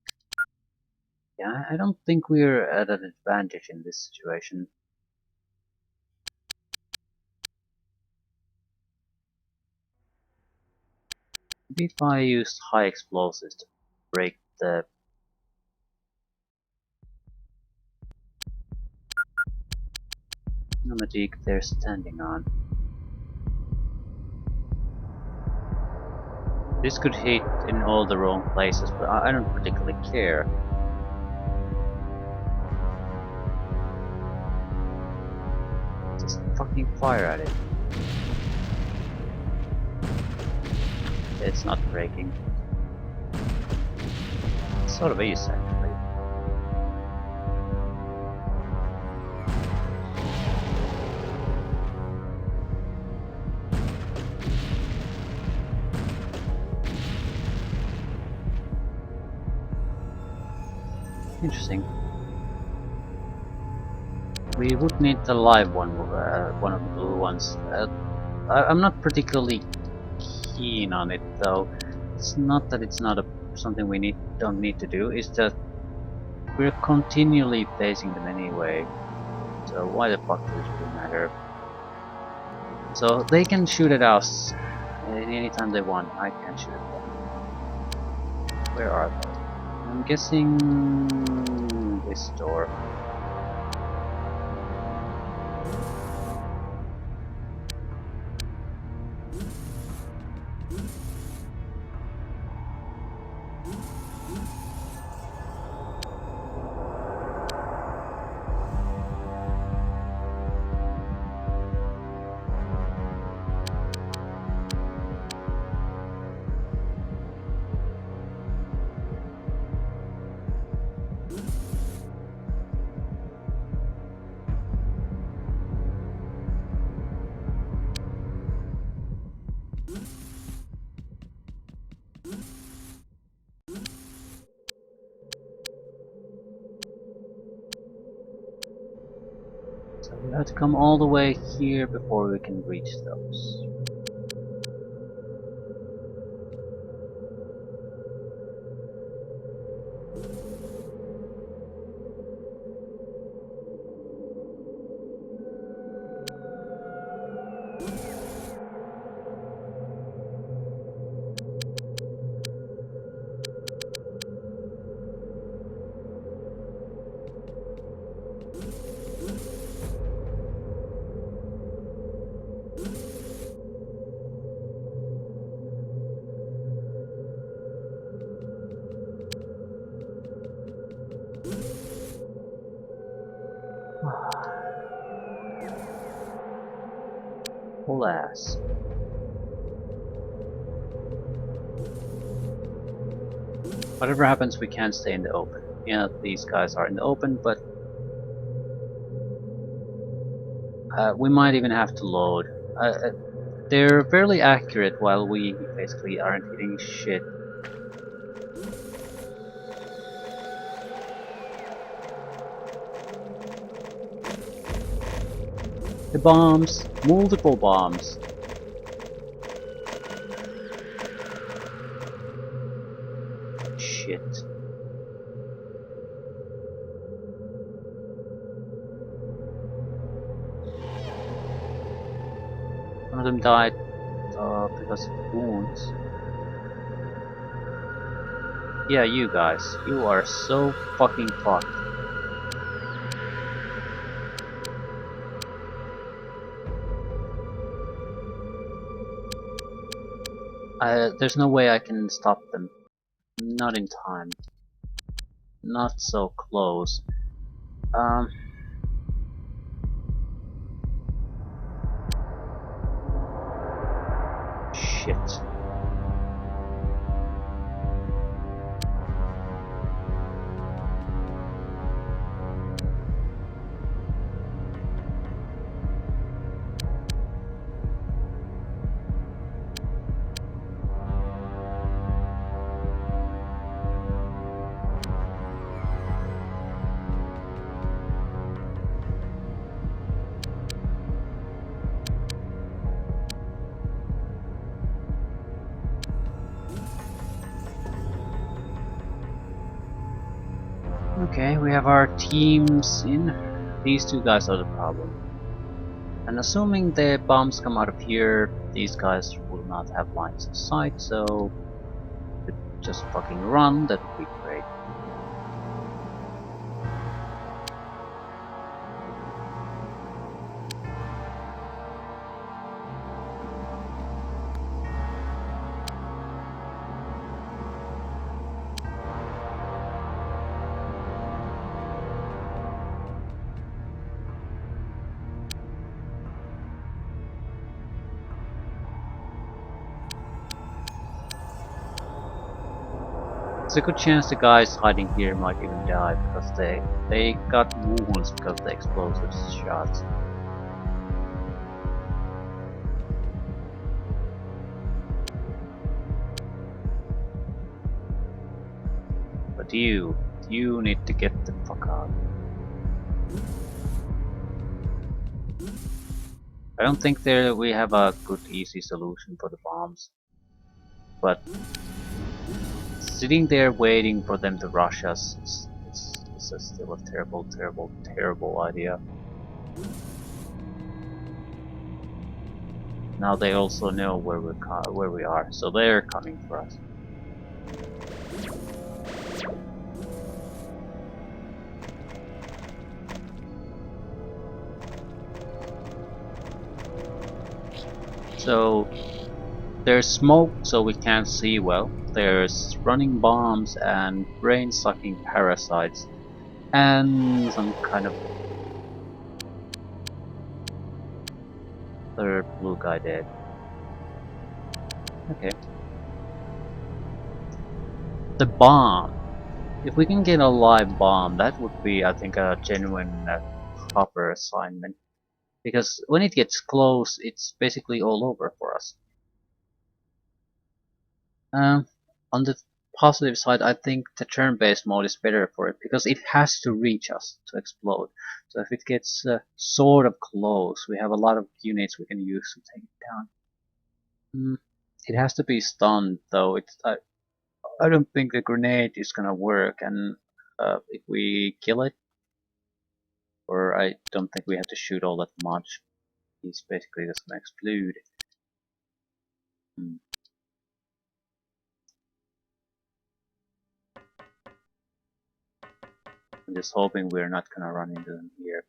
Yeah, I don't think we're at an advantage in this situation. Maybe if I used high explosives to break the pneumatic they're standing on. This could hit in all the wrong places, but I don't particularly care. Just fucking fire at it. It's not breaking. It sort of is, actually. Interesting. We would need the live one, one of the blue ones. I'm not particularly keen on it, though. It's not that it's not something we don't need to do. It's that we're continually facing them anyway. So why the fuck does it really matter? So they can shoot at us anytime they want. I can't shoot at them. Where are they? I'm guessing this door. So we have to come all the way here before we can reach those. Alas. Whatever happens, we can't stay in the open. Yeah, these guys are in the open, but we might even have to load. They're fairly accurate while we basically aren't hitting shit. The bombs! Multiple bombs! Shit. One of them died because of the wounds. Yeah, you guys. You are so fucking fucked. There's no way I can stop them. Not in time. Not so close. Shit. Okay, we have our teams in. These two guys are the problem. And assuming the bombs come out of here, these guys will not have lines of sight, so just fucking run, that would be great. There's a good chance the guys hiding here might even die because they got wounds because of the explosive shots. But you need to get the fuck out. I don't think we have a good easy solution for the bombs. But sitting there waiting for them to rush us is still a terrible, terrible, terrible idea. Now they also know where we are, so they're coming for us. So there's smoke, so we can't see well. There's running bombs and brain-sucking parasites, and some kind of third blue guy dead. Okay. The bomb. If we can get a live bomb, that would be, I think, a genuine hopper assignment. Because when it gets close, it's basically all over for us. Um, on the positive side, I think the turn-based mode is better for it because it has to reach us to explode. So if it gets sort of close, we have a lot of units we can use to take it down. It has to be stunned though. I don't think the grenade is gonna work, and if we kill it, or I don't think we have to shoot all that much. He's basically just gonna explode. Hmm. I'm just hoping we're not gonna run into them here.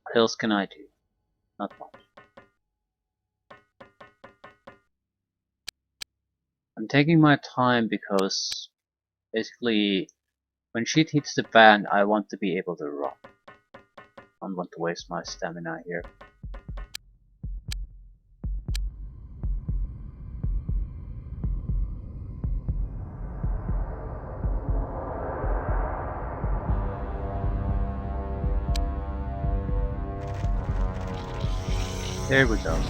What else can I do? Not much. I'm taking my time because basically when shit hits the fan, I want to be able to run. I don't want to waste my stamina here. There we go.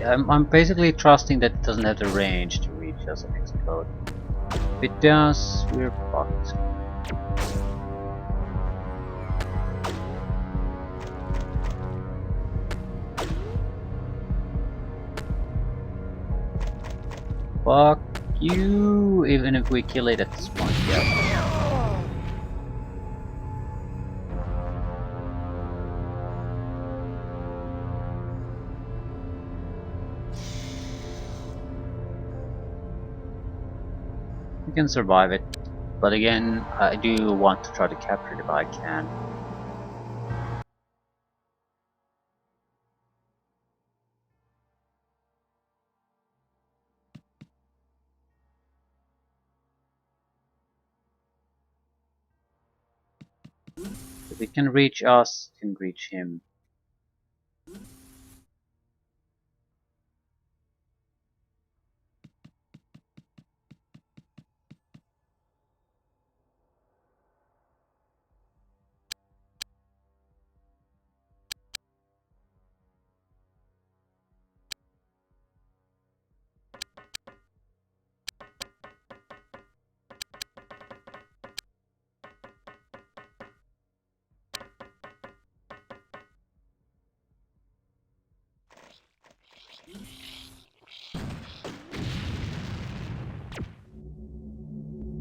I'm basically trusting that it doesn't have the range to reach us and explode. If it does, we're fucked. Fuck you, even if we kill it at this point, yeah. We can survive it, but again, I do want to try to capture it if I can. If it can reach us, it can reach him.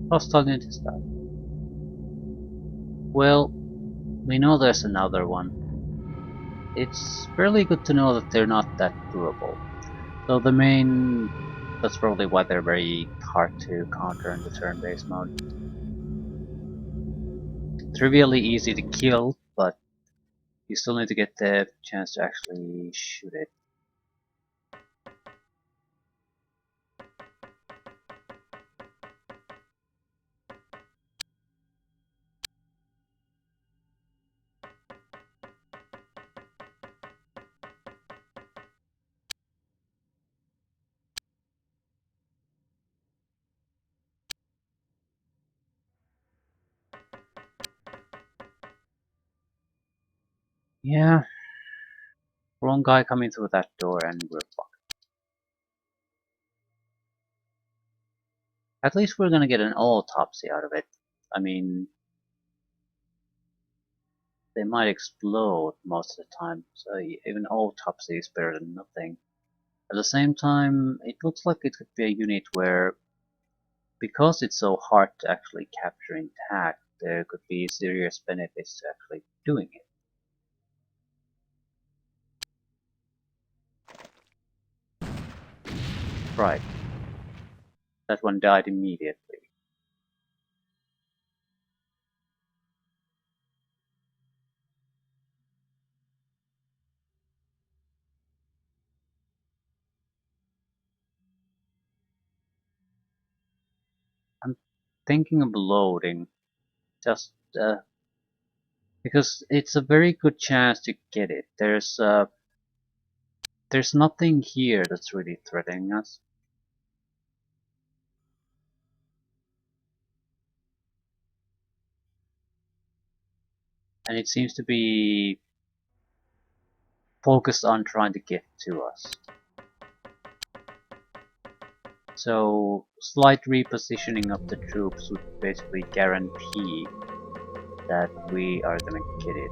Hostile unit is that. Well, we know there's another one. It's fairly good to know that they're not that durable. So that's probably why they're very hard to counter in the turn-based mode. Trivially easy to kill, but you still need to get the chance to actually shoot it. Yeah, wrong guy coming through that door and we're fucked. At least we're gonna get an autopsy out of it. I mean, they might explode most of the time, so even autopsy is better than nothing. At the same time, it looks like it could be a unit where, because it's so hard to actually capture intact, there could be serious benefits to actually doing it. Right. That one died immediately. thinking of loading, just because it's a very good chance to get it. There's nothing here that's really threatening us. And it seems to be focused on trying to get to us. So slight repositioning of the troops would basically guarantee that we are gonna get it.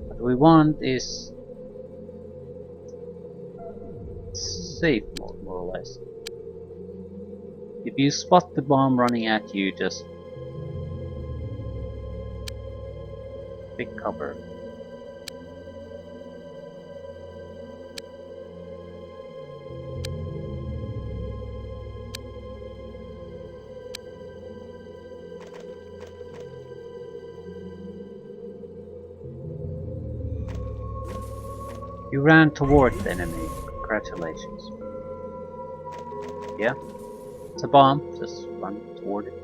What we want is safe mode, more or less. If you spot the bomb running at you, just pick cover. You ran toward the enemy. Congratulations. Yeah, it's a bomb. Just run toward it.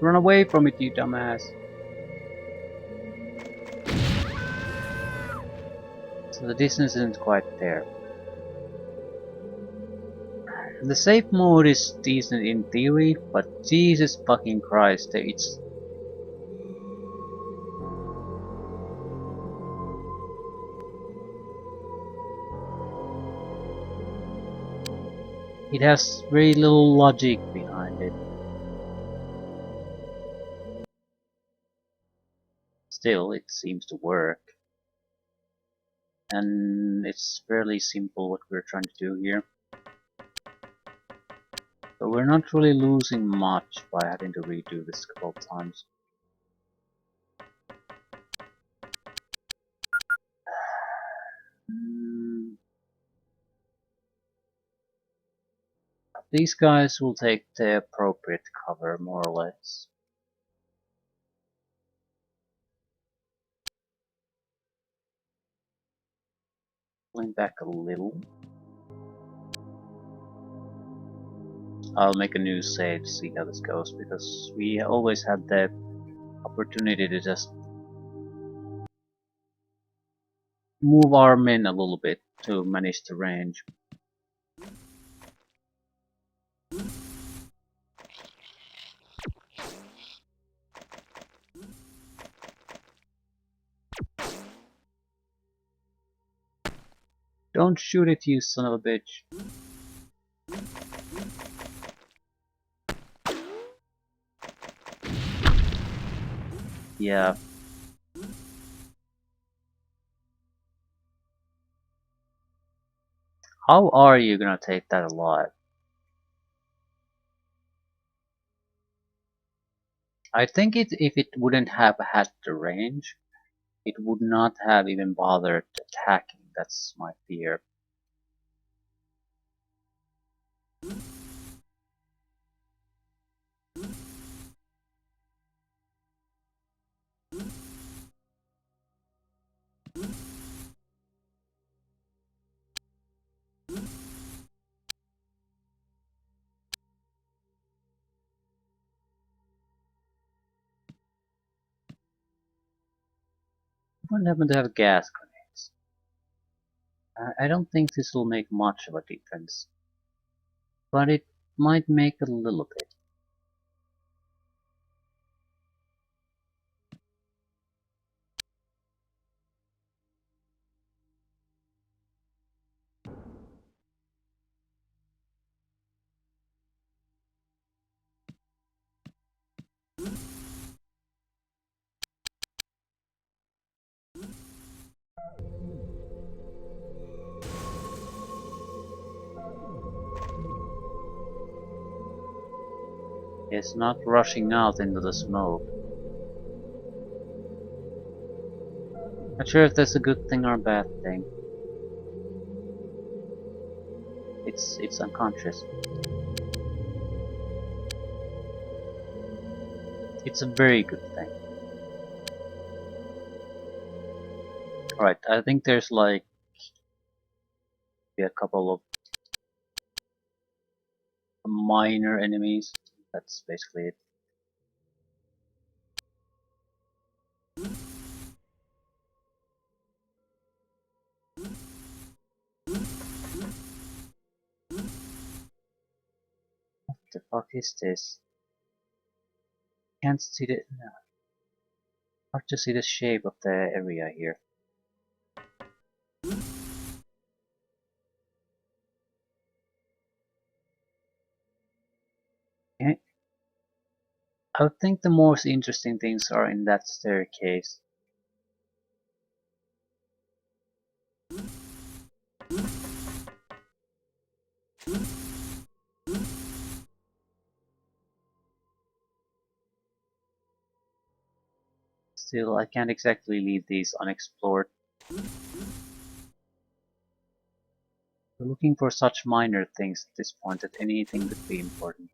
Run away from it, you dumbass. So the distance isn't quite there. The safe mode is decent in theory, but Jesus fucking Christ, it has very little logic behind it. Still, it seems to work. And it's fairly simple what we're trying to do here. So we're not really losing much by having to redo this a couple of times. These guys will take the appropriate cover, more or less. Pulling back a little. I'll make a new save to see how this goes, because we always had the opportunity to just move our men a little bit to manage the range. Don't shoot it, you son of a bitch. Yeah. How are you gonna take that alive? I think if it wouldn't have had the range, it would not have even bothered attacking. That's my fear. What happened to have gas grenades? I don't think this will make much of a difference, but it might make a little bit. It's not rushing out into the smoke. Not sure if that's a good thing or a bad thing. It's unconscious. It's a very good thing. Alright, I think there's like a couple of minor enemies. That's basically it. What the fuck is this? Can't see the... No. Hard to see the shape of the area here. Okay. I think the most interesting things are in that staircase. Still, I can't exactly leave these unexplored. We're looking for such minor things at this point that anything could be important.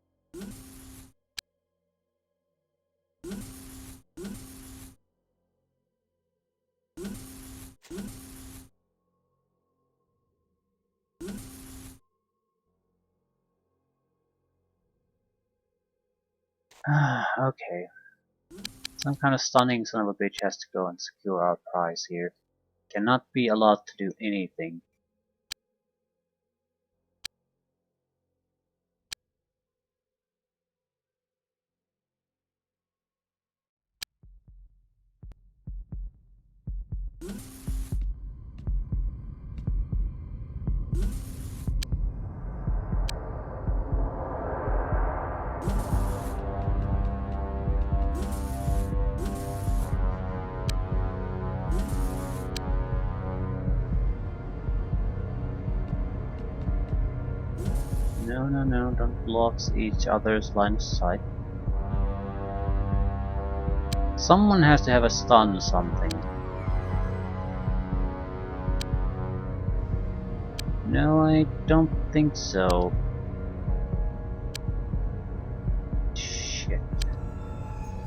Okay. Some kind of stunning son of a bitch has to go and secure our prize here. Cannot be allowed to do anything. No, no, no, don't block each other's line of sight. Someone has to have a stun or something. No, I don't think so. Shit.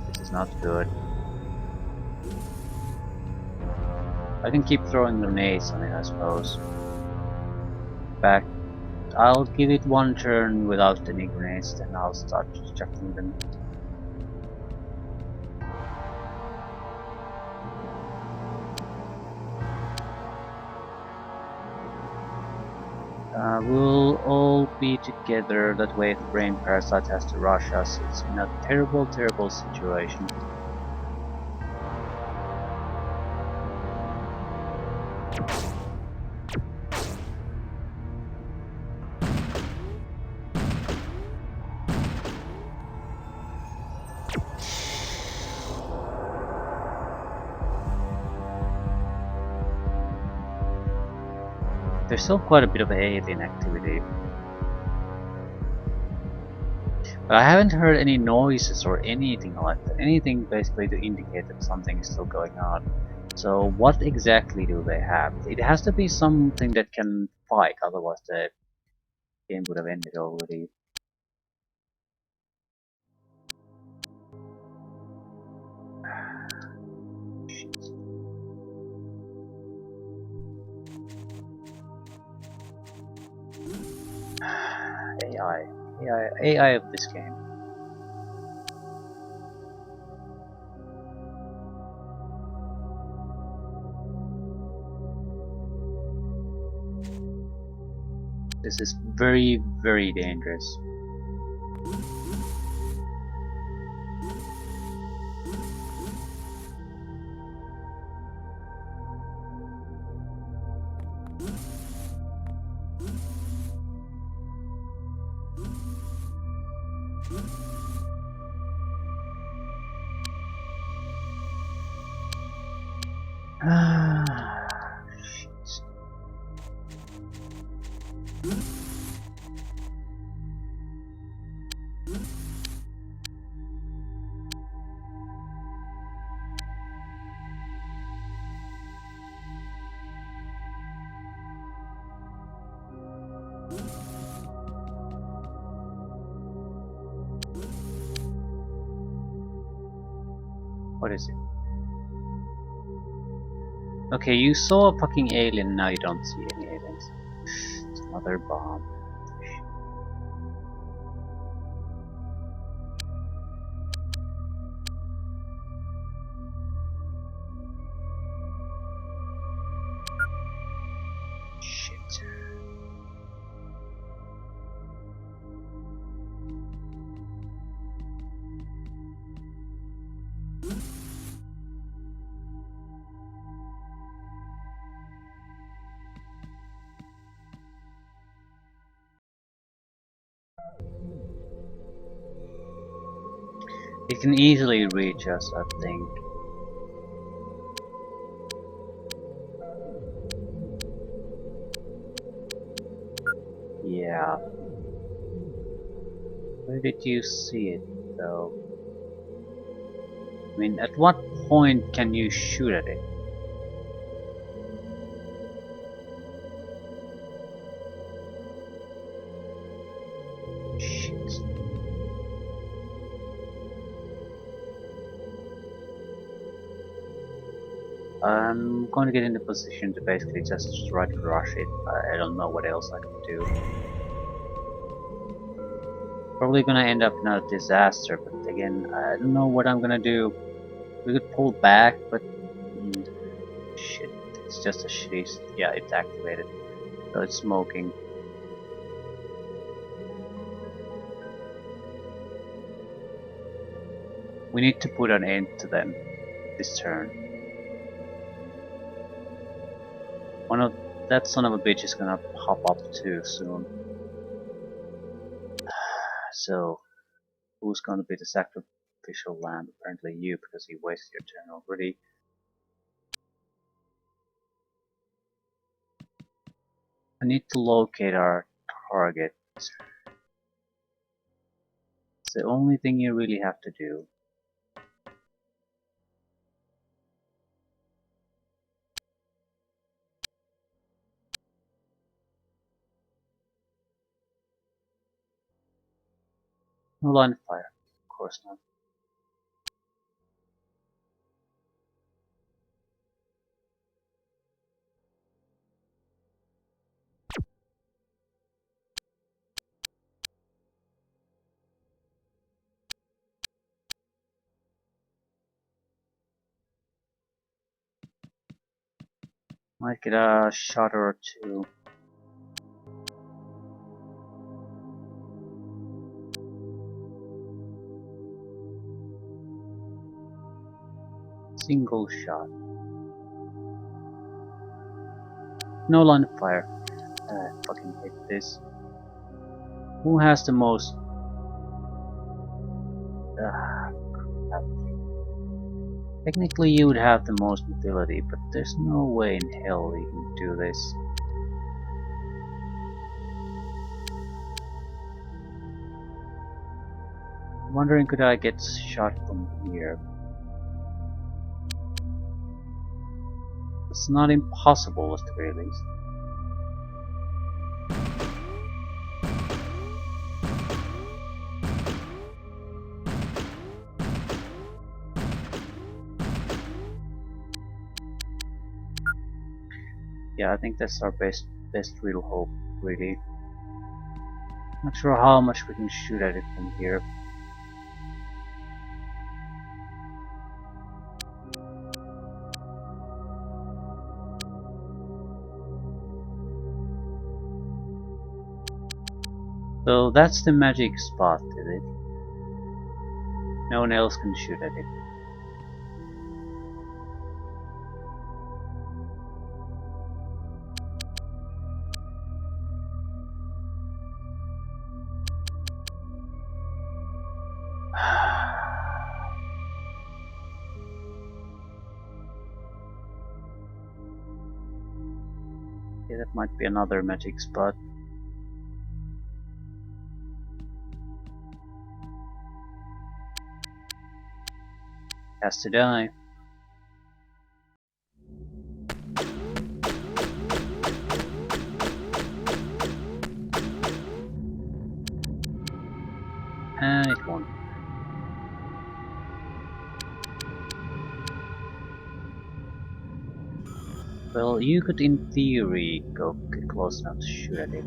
This is not good. I can keep throwing grenades on it, I suppose. Back. I'll give it one turn without any grenades, then I'll start chucking them. We'll all be together, that way if the brain parasite has to rush us, it's in a terrible, terrible situation. There's still quite a bit of alien activity. But I haven't heard any noises or anything like that. Anything basically to indicate that something is still going on. So what exactly do they have? It has to be something that can fight, otherwise the game would have ended already. AI of this game. This is very, very dangerous. Shit. What is it? Okay, you saw a fucking alien, now you don't see any aliens. It's another bomb. Shit. It can easily reach us, I think. Yeah. Where did you see it, though? I mean, at what point can you shoot at it? Shit. I'm going to get in the position to basically just try to rush it. I don't know what else I can do. Probably gonna end up in a disaster, but again, I don't know what I'm gonna do. We could pull back, but shit, it's just a shitty. Yeah, it's activated, so it's smoking. We need to put an end to them this turn. One of that son of a bitch is gonna pop up too soon. So, who's gonna be the sacrificial lamb? Apparently you, because he wasted your turn already. I need to locate our target. It's the only thing you really have to do. No line of fire, of course not. Might get a shot or two. Single shot. No line of fire. I fucking hate this. Who has the most? Crap. Technically you would have the most mobility, but there's no way in hell you can do this. I'm wondering, could I get shot from here? It's not impossible at the very least. Yeah, I think that's our best real hope, really. Not sure how much we can shoot at it from here. So that's the magic spot, is it? No one else can shoot at it. Yeah, that might be another magic spot. Has to die. And it won't. Well, you could in theory go get close enough to shoot at it.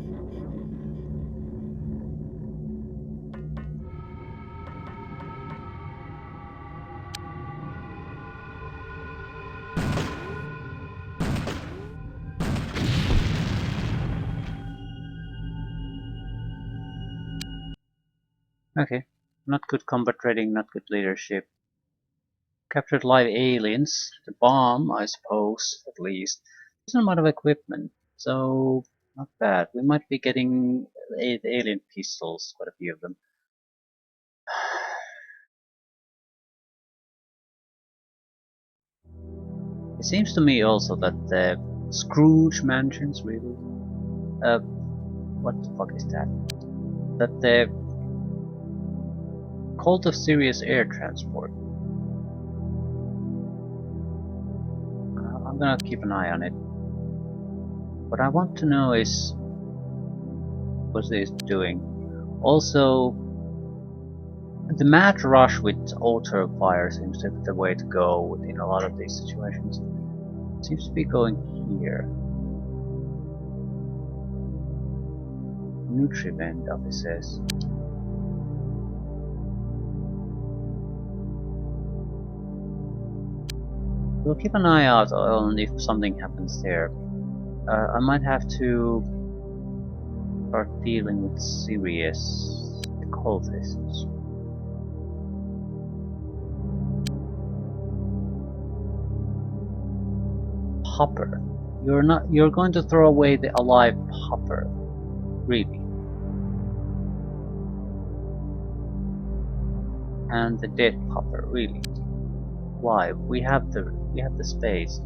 Okay. Not good combat rating, not good leadership. Captured live aliens. The bomb, I suppose, at least. Decent amount of equipment, so not bad. We might be getting 8 alien pistols, quite a few of them. It seems to me also that the Scrooge mansions, really? What the fuck is that? That the Cult of Sirius Air Transport. I'm gonna keep an eye on it. What I want to know is what it's doing. Also, the mad rush with auto fire seems to be the way to go in a lot of these situations. It seems to be going here. Nutriment offices. We'll keep an eye out on if something happens there. I might have to start dealing with Sirius, the cultists. Hopper. You're going to throw away the alive Hopper. Really. And the dead Hopper, really. Why? We have the space.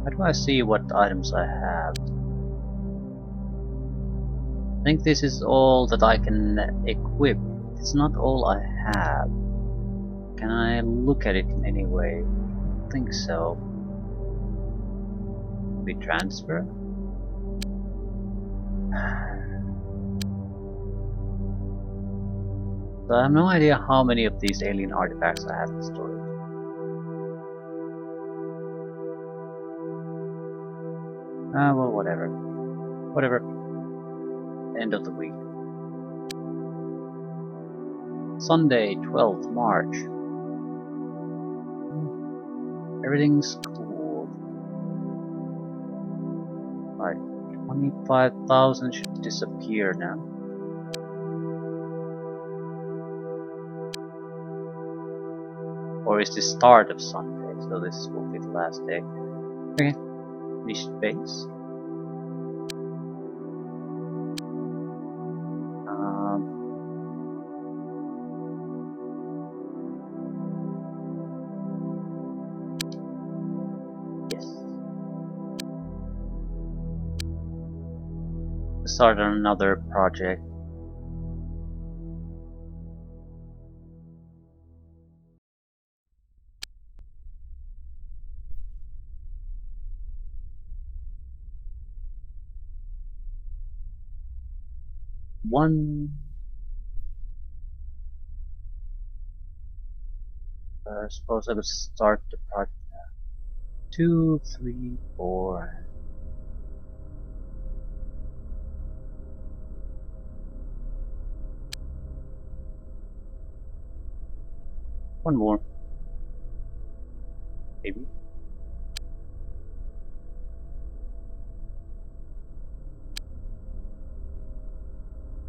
How do I see what items I have? I think this is all that I can equip. It's not all I have. Can I look at it in any way? I don't think so. We transfer? So I have no idea how many of these alien artifacts I have in storage. Well, whatever. Whatever. End of the week. Sunday, 12th March. Everything's cool. Right, 25,000 should disappear now. Or is this start of Sunday, so this will be the last day. Okay, mission base. Yes. Start on another project. Suppose I would start the project. 2, 3, 4. One more. Maybe.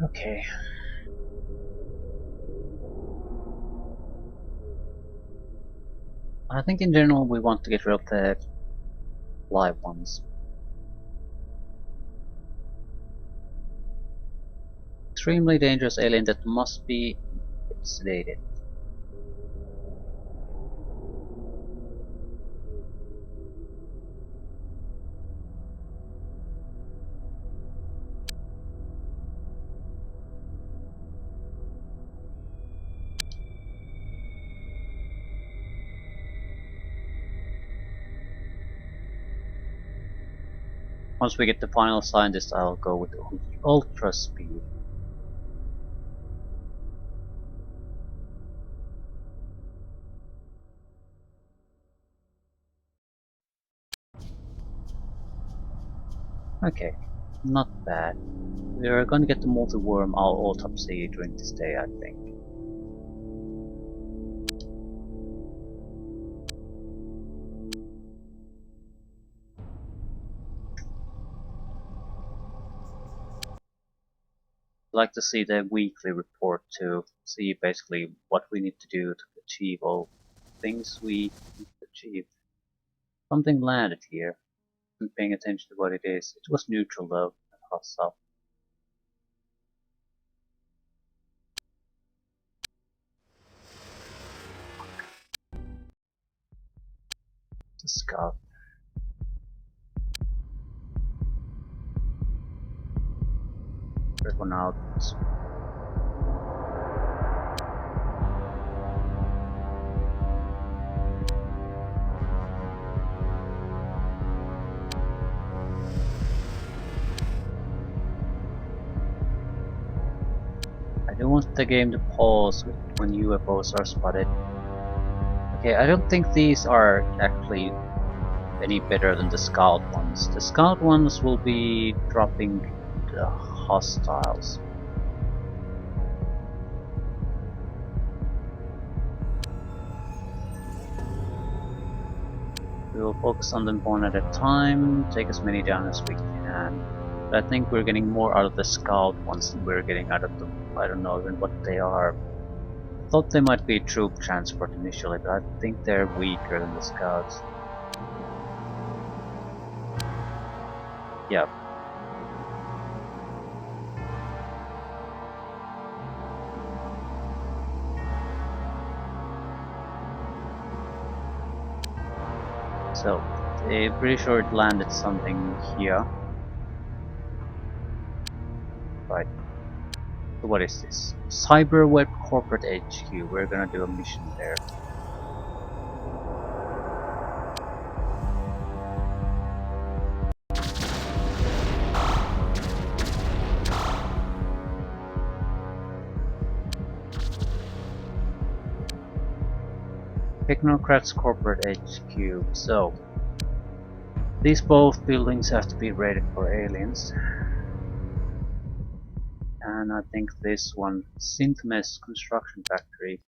Okay. I think in general we want to get rid of the live ones. Extremely dangerous alien that must be sedated. Once we get the final scientist, I'll go with ultra speed. Okay, not bad. We're gonna get the multi-worm autopsy during this day, I think. I'd like to see the weekly report to see basically what we need to do to achieve all things we need to achieve. Something landed here. I'm paying attention to what it is. It was neutral though, and hostile. It's a scout. First one out. I don't want the game to pause when UFOs are spotted. Okay, I don't think these are actually any better than the scout ones. The scout ones will be dropping the hostiles. We will focus on them one at a time, take as many down as we can. But I think we're getting more out of the scout ones than we're getting out of the, I don't know even what they are. I thought they might be troop transport initially, but I think they're weaker than the scouts. Yeah. So, I'm pretty sure it landed something here. Right. So what is this? Cyberweb Corporate HQ. We're gonna do a mission there. Technocrats Corporate HQ. So, these both buildings have to be rated for aliens. And I think this one, Synthmes Construction Factory.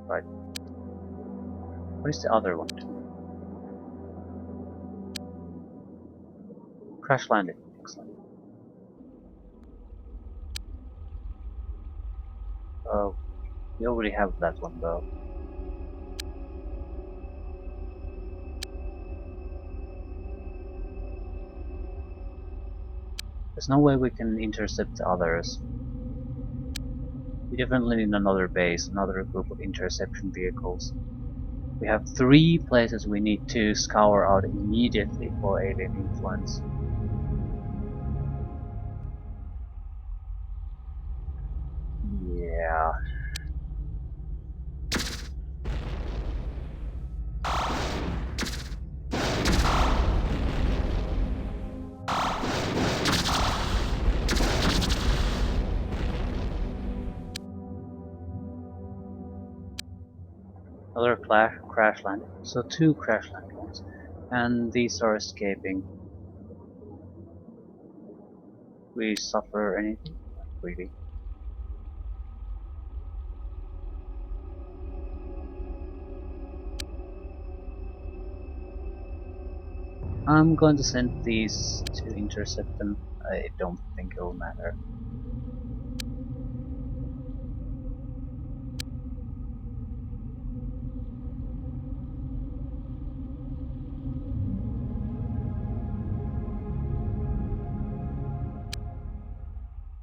Right. What is the other one? Crash landing. Excellent. Oh, we already have that one though. There's no way we can intercept the others. We definitely need another base, another group of interception vehicles. We have 3 places we need to scour out immediately for alien influence. Yeah. Another crash landing. So 2 crash landings. And these are escaping. We suffer anything? Not really. I'm going to send these to intercept them. I don't think it'll matter.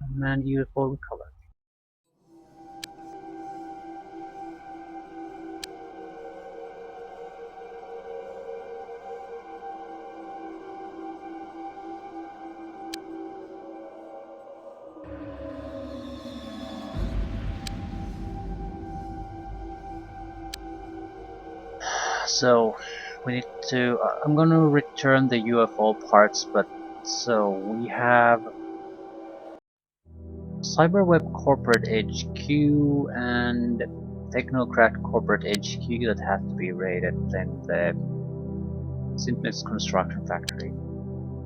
Unmanned UFO recovered. So, We need to. I'm gonna return the UFO parts, but so we have Cyberweb Corporate HQ and Technocrat Corporate HQ that have to be raided, then the Simplex Construction Factory.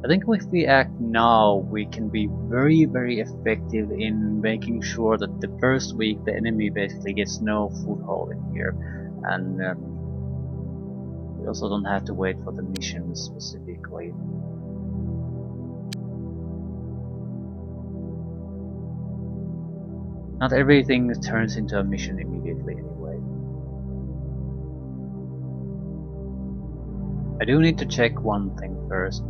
I think if we act now, we can be very, very effective in making sure that the first week the enemy basically gets no foothold in here, and we also don't have to wait for the mission specifically. Not everything turns into a mission immediately anyway. I do need to check one thing first.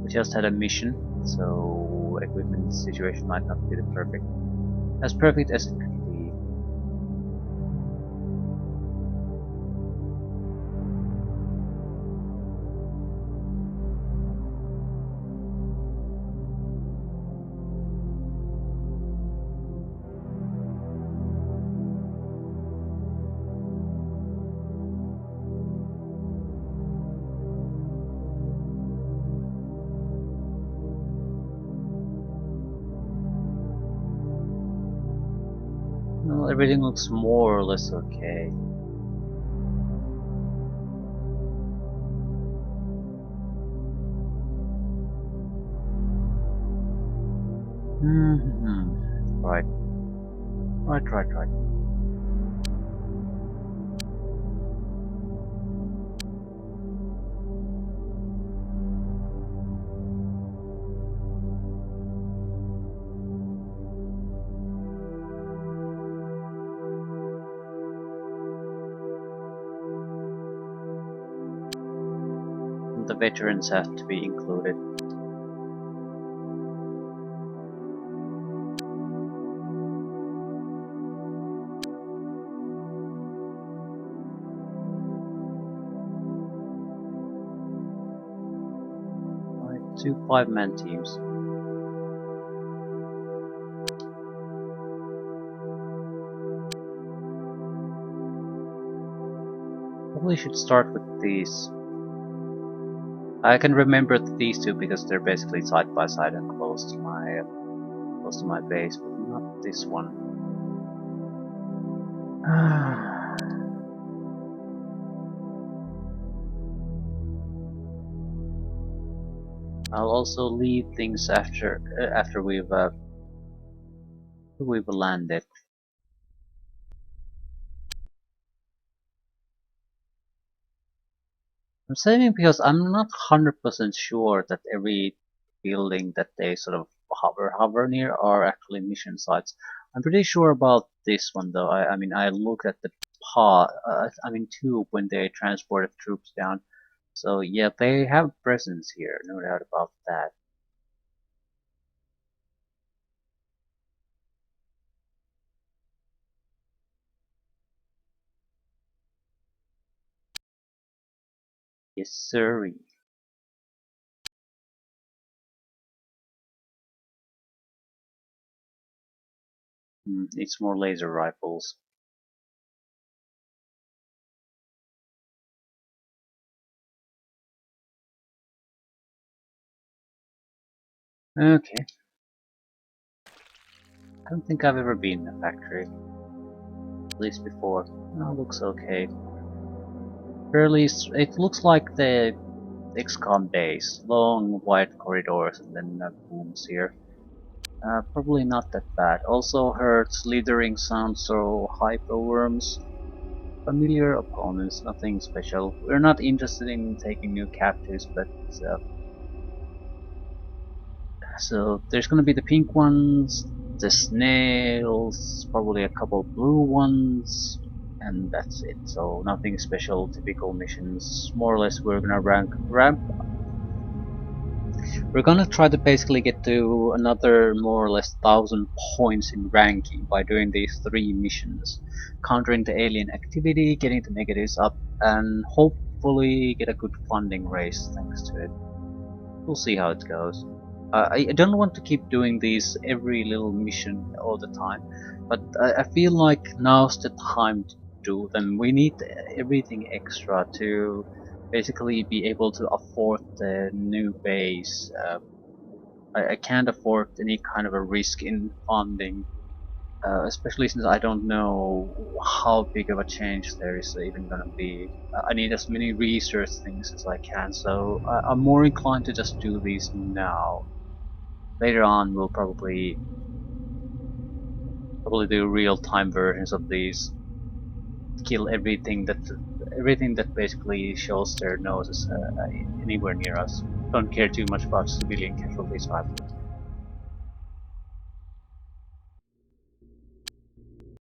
We just had a mission, so equipment situation might not be the perfect as perfect as it could be. Well, everything looks more or less okay. Right. Right. The veterans have to be included. Right, 2 5-man teams. Probably should start with these. I can remember these two because they're basically side by side and close to my base, but not this one. I'll also leave things after we've landed. I'm saving because I'm not 100% sure that every building that they sort of hover near are actually mission sites. I'm pretty sure about this one though. I mean I looked at the tube when they transported troops down. So yeah, they have presence here, no doubt about that. Yes, sir. It's more laser rifles. Okay. I don't think I've ever been in a factory. At least before. Oh, looks okay. It looks like the XCOM days. Long, wide corridors and then booms here. Probably not that bad. Also heard slithering sounds or hyperworms. Familiar opponents, nothing special. We're not interested in taking new captives, but so there's gonna be the pink ones, the snails, probably a couple blue ones, and that's it. So nothing special, typical missions. More or less we're gonna ramp. We're gonna try to basically get to another more or less 1,000 points in ranking by doing these 3 missions. Countering the alien activity, getting the negatives up, and hopefully hopefully get a good funding raise thanks to it. We'll see how it goes. I don't want to keep doing these every little mission all the time, but I feel like now's the time to do them. We need everything extra to basically be able to afford the new base. I can't afford any kind of a risk in funding, especially since I don't know how big of a change there is even gonna be. I need as many research things as I can, so I'm more inclined to just do these now. Later on, we'll probably do real-time versions of these. Kill everything that basically shows their noses anywhere near us. Don't care too much about civilian casualties either.